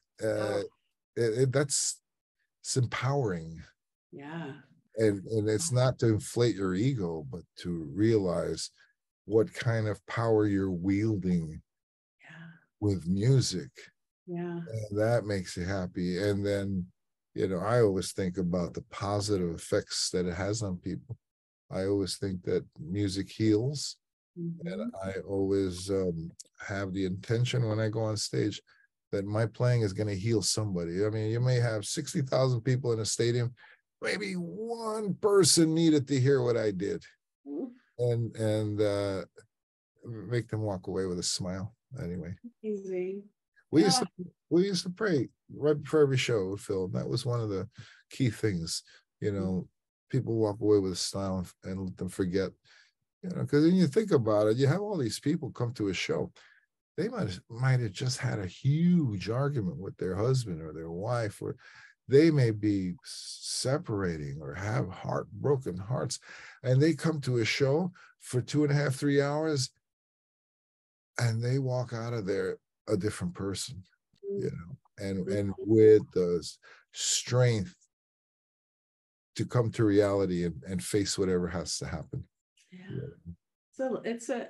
it's empowering.
Yeah.
And it's not to inflate your ego, but to realize what kind of power you're wielding with music.
Yeah.
And that makes you happy. And then, you know, I always think about the positive effects that it has on people. I always think that music heals. Mm-hmm. And I always have the intention when I go on stage that my playing is going to heal somebody. I mean, you may have 60,000 people in a stadium. Maybe one person needed to hear what I did, and make them walk away with a smile. Anyway,
easy.
We used to pray right before every show, Phil. That was one of the key things. You know, people walk away with a smile and let them forget. You know, because when you think about it, you have all these people come to a show. They might have just had a huge argument with their husband or their wife, or they may be separating or have broken hearts, and they come to a show for 2.5, 3 hours, and they walk out of there a different person, you know, and with the strength to come to reality and face whatever has to happen.
So it's a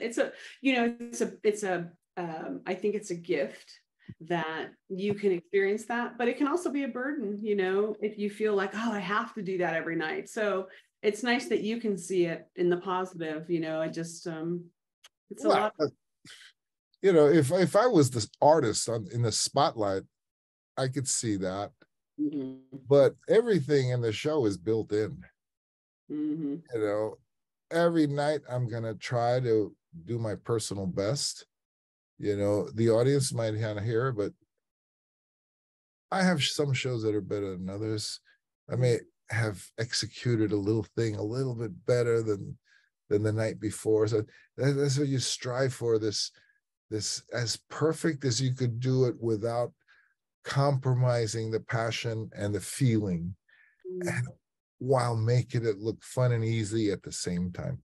I think it's a gift that you can experience that, but it can also be a burden, you know, if you feel like, oh, I have to do that every night. So it's nice that you can see it in the positive, you know. I just, it's a lot.
You know, if I was this artist in the spotlight, I could see that. But everything in the show is built in. You know, every night I'm going to try to do my personal best. You know, the audience might not hear, but I have some shows that are better than others. I may have executed a little thing a little bit better than the night before. So that's what you strive for, this as perfect as you could do it without compromising the passion and the feeling, and while making it look fun and easy at the same time.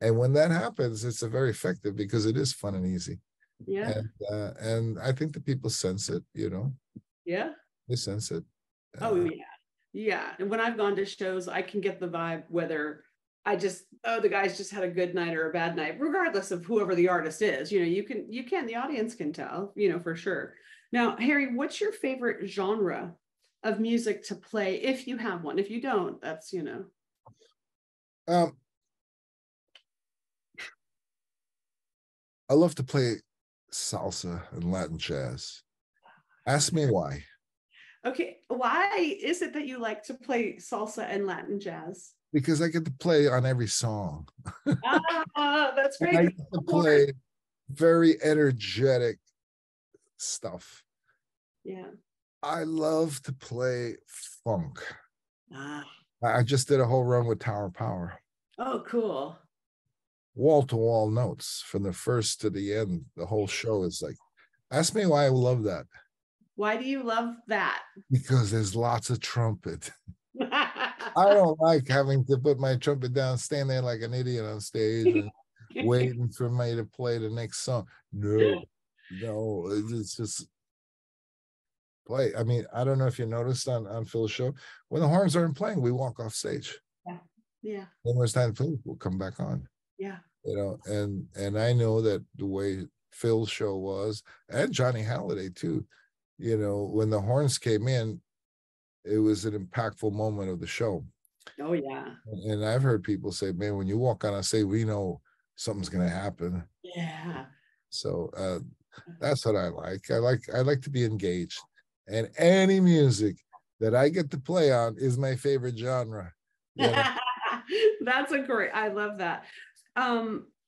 And when that happens, it's a very effective, because it is fun and easy.
Yeah.
And I think the people sense it, you know.
Yeah.
They sense it.
Oh yeah. Yeah. And when I've gone to shows, I can get the vibe whether the guys just had a good night or a bad night, regardless of whoever the artist is. You know, the audience can tell, you know, for sure. Now, Harry, what's your favorite genre of music to play, if you have one? If you don't, that's, you know.
I love to play salsa and Latin jazz. Ask me why.
Okay. Why is it that you like to play salsa and Latin jazz?
Because I get to play on every song.
That's great.
I get to play very energetic stuff.
Yeah.
I love to play funk. I just did a whole run with Tower Power.
Oh, cool.
Wall-to-wall notes from the first to the end. The whole show is like, ask me why I love that.
Why do you love that?
Because there's lots of trumpet. I don't like having to put my trumpet down, stand there like an idiot on stage and waiting for me to play the next song. No, it's just play. I mean, I don't know if you noticed on Phil's show, when the horns aren't playing, we walk off stage.
Yeah.
When it's time to play, we'll come back on.
Yeah.
You know, and I know that the way Phil's show was, and Johnny Halliday too, you know, when the horns came in, it was an impactful moment of the show.
Oh yeah.
And I've heard people say, man, when you walk on, I say, we know something's going to happen.
Yeah.
So that's what I like. I like to be engaged, and any music that I get to play on is my favorite genre. You know?
That's I love that.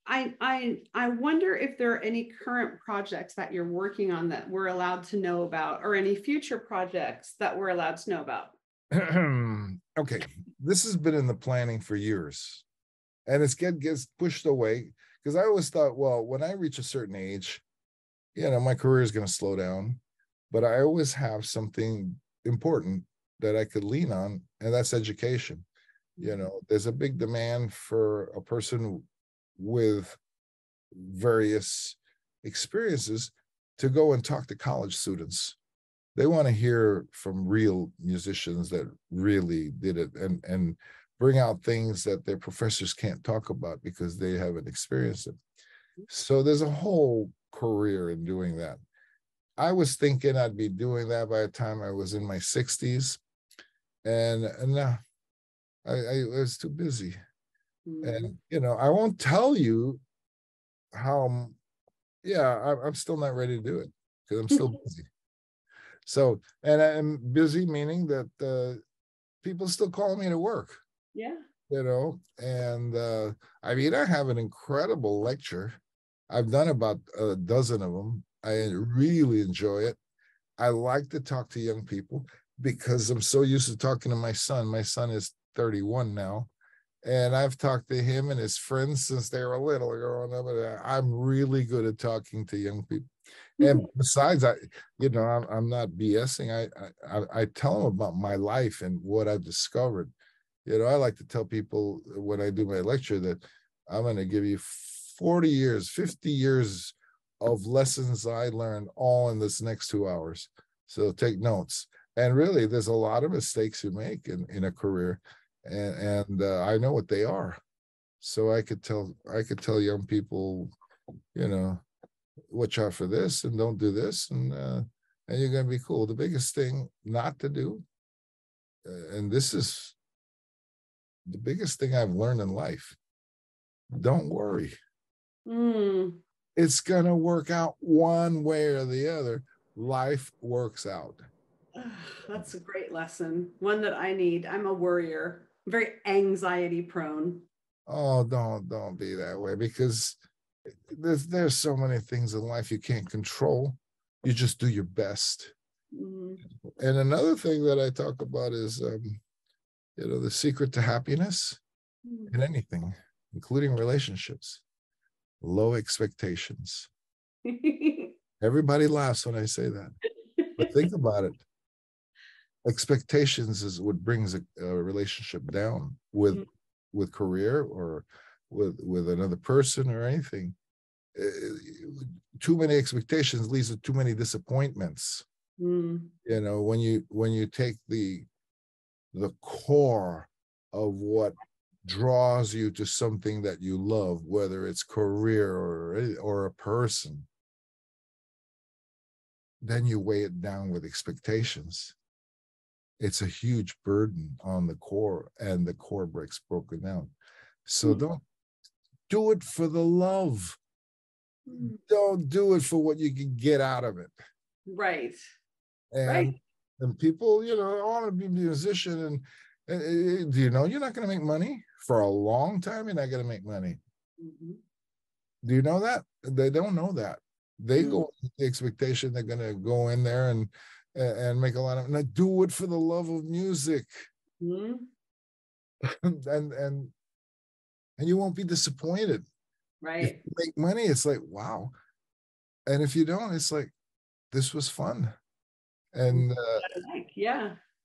I wonder if there are any current projects that you're working on that we're allowed to know about, or any future projects that we're allowed to know about.
Okay, this has been in the planning for years, and gets pushed away, because I always thought, well, when I reach a certain age, you know, my career is going to slow down, but I always have something important that I could lean on, and that's education. You know, there's a big demand for a person with various experiences to go and talk to college students. They want to hear from real musicians that really did it, and bring out things that their professors can't talk about because they haven't experienced it. So there's a whole career in doing that. I was thinking I'd be doing that by the time I was in my 60s, and no, I was too busy. And, you know, I won't tell you how, I'm still not ready to do it, because I'm still busy. So, and I'm busy, meaning that people still call me to work.
Yeah.
You know, and I mean, I have an incredible lecture. I've done about a dozen of them. I really enjoy it. I like to talk to young people because I'm so used to talking to my son. My son is 31 now, and I've talked to him and his friends since they were little growing up. And I'm really good at talking to young people. And besides, I'm not BSing. I tell them about my life and what I've discovered. You know, I like to tell people when I do my lecture that I'm going to give you 40 years, 50 years of lessons I learned all in this next 2 hours. So take notes. And really, there's a lot of mistakes you make in a career, and I know what they are. So I could tell young people, you know, watch out for this and don't do this, and you're going to be cool. The biggest thing not to do, and this is the biggest thing I've learned in life, don't worry. It's going to work out one way or the other. Life works out.
That's a great lesson. One that I need. I'm a worrier, very anxiety prone.
Oh, don't be that way, because there's so many things in life you can't control. You just do your best. And another thing that I talk about is, the secret to happiness in anything, including relationships: low expectations. Everybody laughs when I say that, but think about it. Expectations is what brings a relationship down with career or with another person or anything. Too many expectations leads to too many disappointments. When you take the core of what draws you to something that you love, whether it's career or a person, then you weigh it down with expectations. It's a huge burden on the core, and the core breaks broken down. So don't do it for the love. Don't do it for what you can get out of it.
Right.
And people, I want to be a musician, and do you know you're not going to make money for a long time? You're not going to make money. Do you know that? They don't know that. They go with the expectation they're going to go in there and make a lot of, and do it for the love of music. And you won't be disappointed.
Right.
If you make money, it's like, wow. And if you don't, it's like, this was fun. And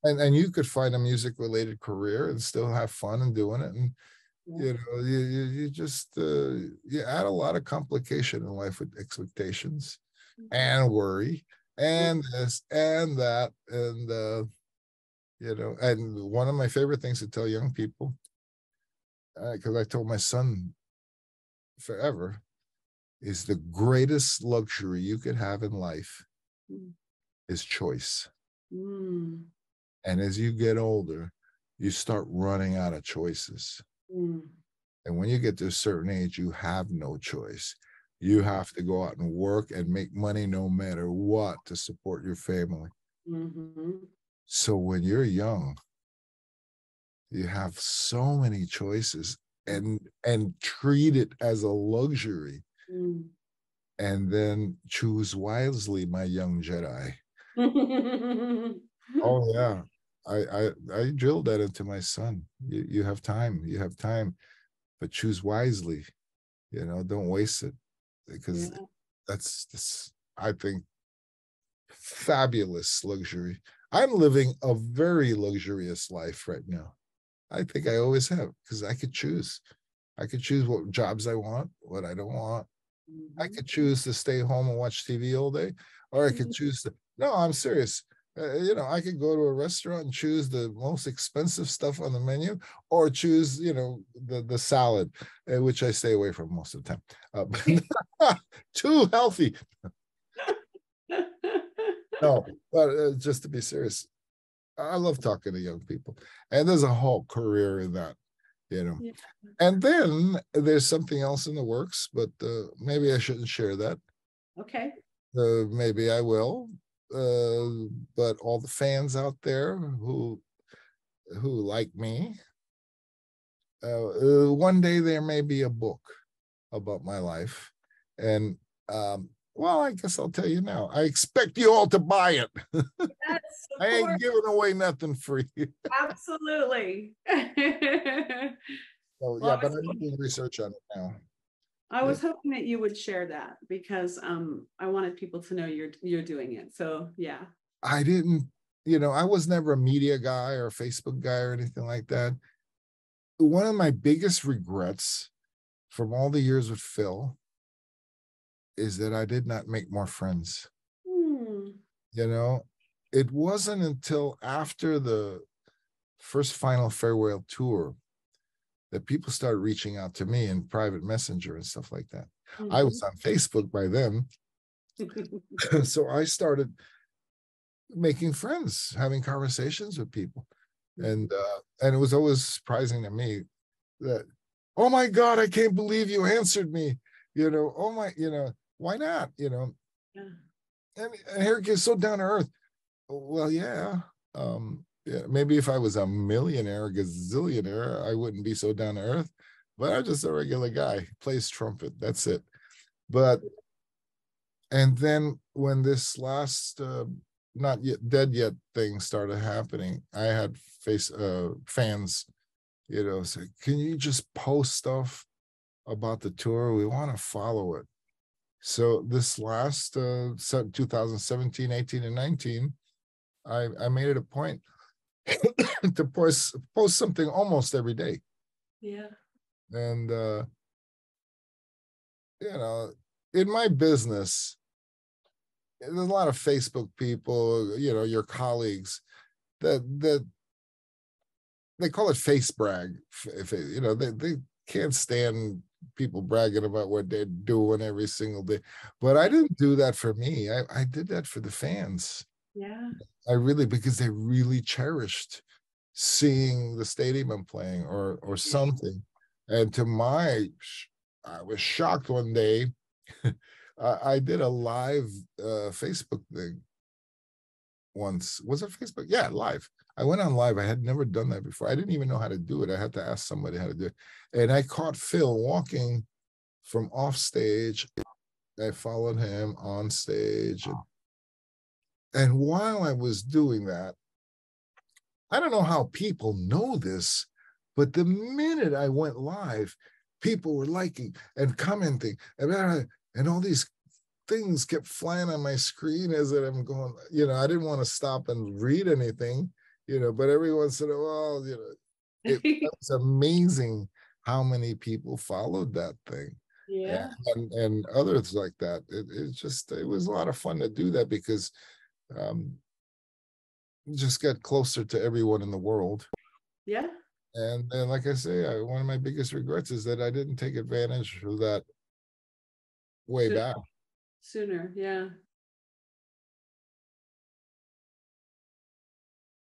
and you could find a music related career and still have fun in doing it. And you just you add a lot of complication in life with expectations and worry and this and that, and and one of my favorite things to tell young people, because I told my son forever, is the greatest luxury you could have in life is choice. And as you get older, you start running out of choices. And when you get to a certain age, you have no choice. You have to go out and work and make money no matter what to support your family. So when you're young, you have so many choices, and treat it as a luxury. And then choose wisely, my young Jedi. Oh yeah. I drilled that into my son. You have time, but choose wisely. Don't waste it, because that's I think fabulous luxury. I'm living a very luxurious life right now. I think I always have, because I could choose. I could choose what jobs I want, what I don't want. I could choose to stay home and watch TV all day, or I could choose to. No, I'm serious. I could go to a restaurant and choose the most expensive stuff on the menu, or choose, the salad, which I stay away from most of the time. Too healthy. No, but just to be serious, I love talking to young people, and there's a whole career in that, And then there's something else in the works, but maybe I shouldn't share that.
Okay.
Maybe I will. But all the fans out there who like me, one day there may be a book about my life, and well, I guess I'll tell you now. I expect you all to buy it. I ain't giving away nothing free.
Absolutely.
So, yeah, but I'm doing research on it now.
I was hoping that you would share that, because I wanted people to know you're doing it. So yeah.
I didn't, I was never a media guy or a Facebook guy or anything like that. One of my biggest regrets from all the years with Phil is that I did not make more friends. It wasn't until after the first final farewell tour that people started reaching out to me in private messenger and stuff like that. I was on Facebook by then, So I started making friends, having conversations with people. And it was always surprising to me that, oh my God, I can't believe you answered me. Oh my, why not?
Yeah.
And Eric is so down to earth. Well, yeah. Yeah, maybe if I was a millionaire, gazillionaire, I wouldn't be so down to earth. But I'm just a regular guy, plays trumpet. That's it. But and then when this last not yet dead yet thing started happening, I had fans, say, can you just post stuff about the tour? We want to follow it. So this last 2017, 18, and 19, I made it a point to post something almost every day.
Yeah.
And in my business, there's a lot of Facebook people, your colleagues that they call it face brag. If they can't stand people bragging about what they're doing every single day. But I didn't do that for me. I did that for the fans.
Yeah.
Because they really cherished seeing the stadium I'm playing or something. And I was shocked one day. I did a live Facebook thing once. Was it Facebook? Yeah, live. I went on live. I had never done that before. I didn't even know how to do it. I had to ask somebody how to do it. And I caught Phil walking from off stage. I followed him on stage. And while I was doing that, I don't know how people know this, but the minute I went live, people were liking and commenting, and all these things kept flying on my screen as I'm going. I didn't want to stop and read anything, but every once in a while, it was amazing how many people followed that thing.
Yeah.
And others like that. It was a lot of fun to do that because just got closer to everyone in the world.
Yeah.
And like I say, one of my biggest regrets is that I didn't take advantage of that way back.
Sooner. Yeah.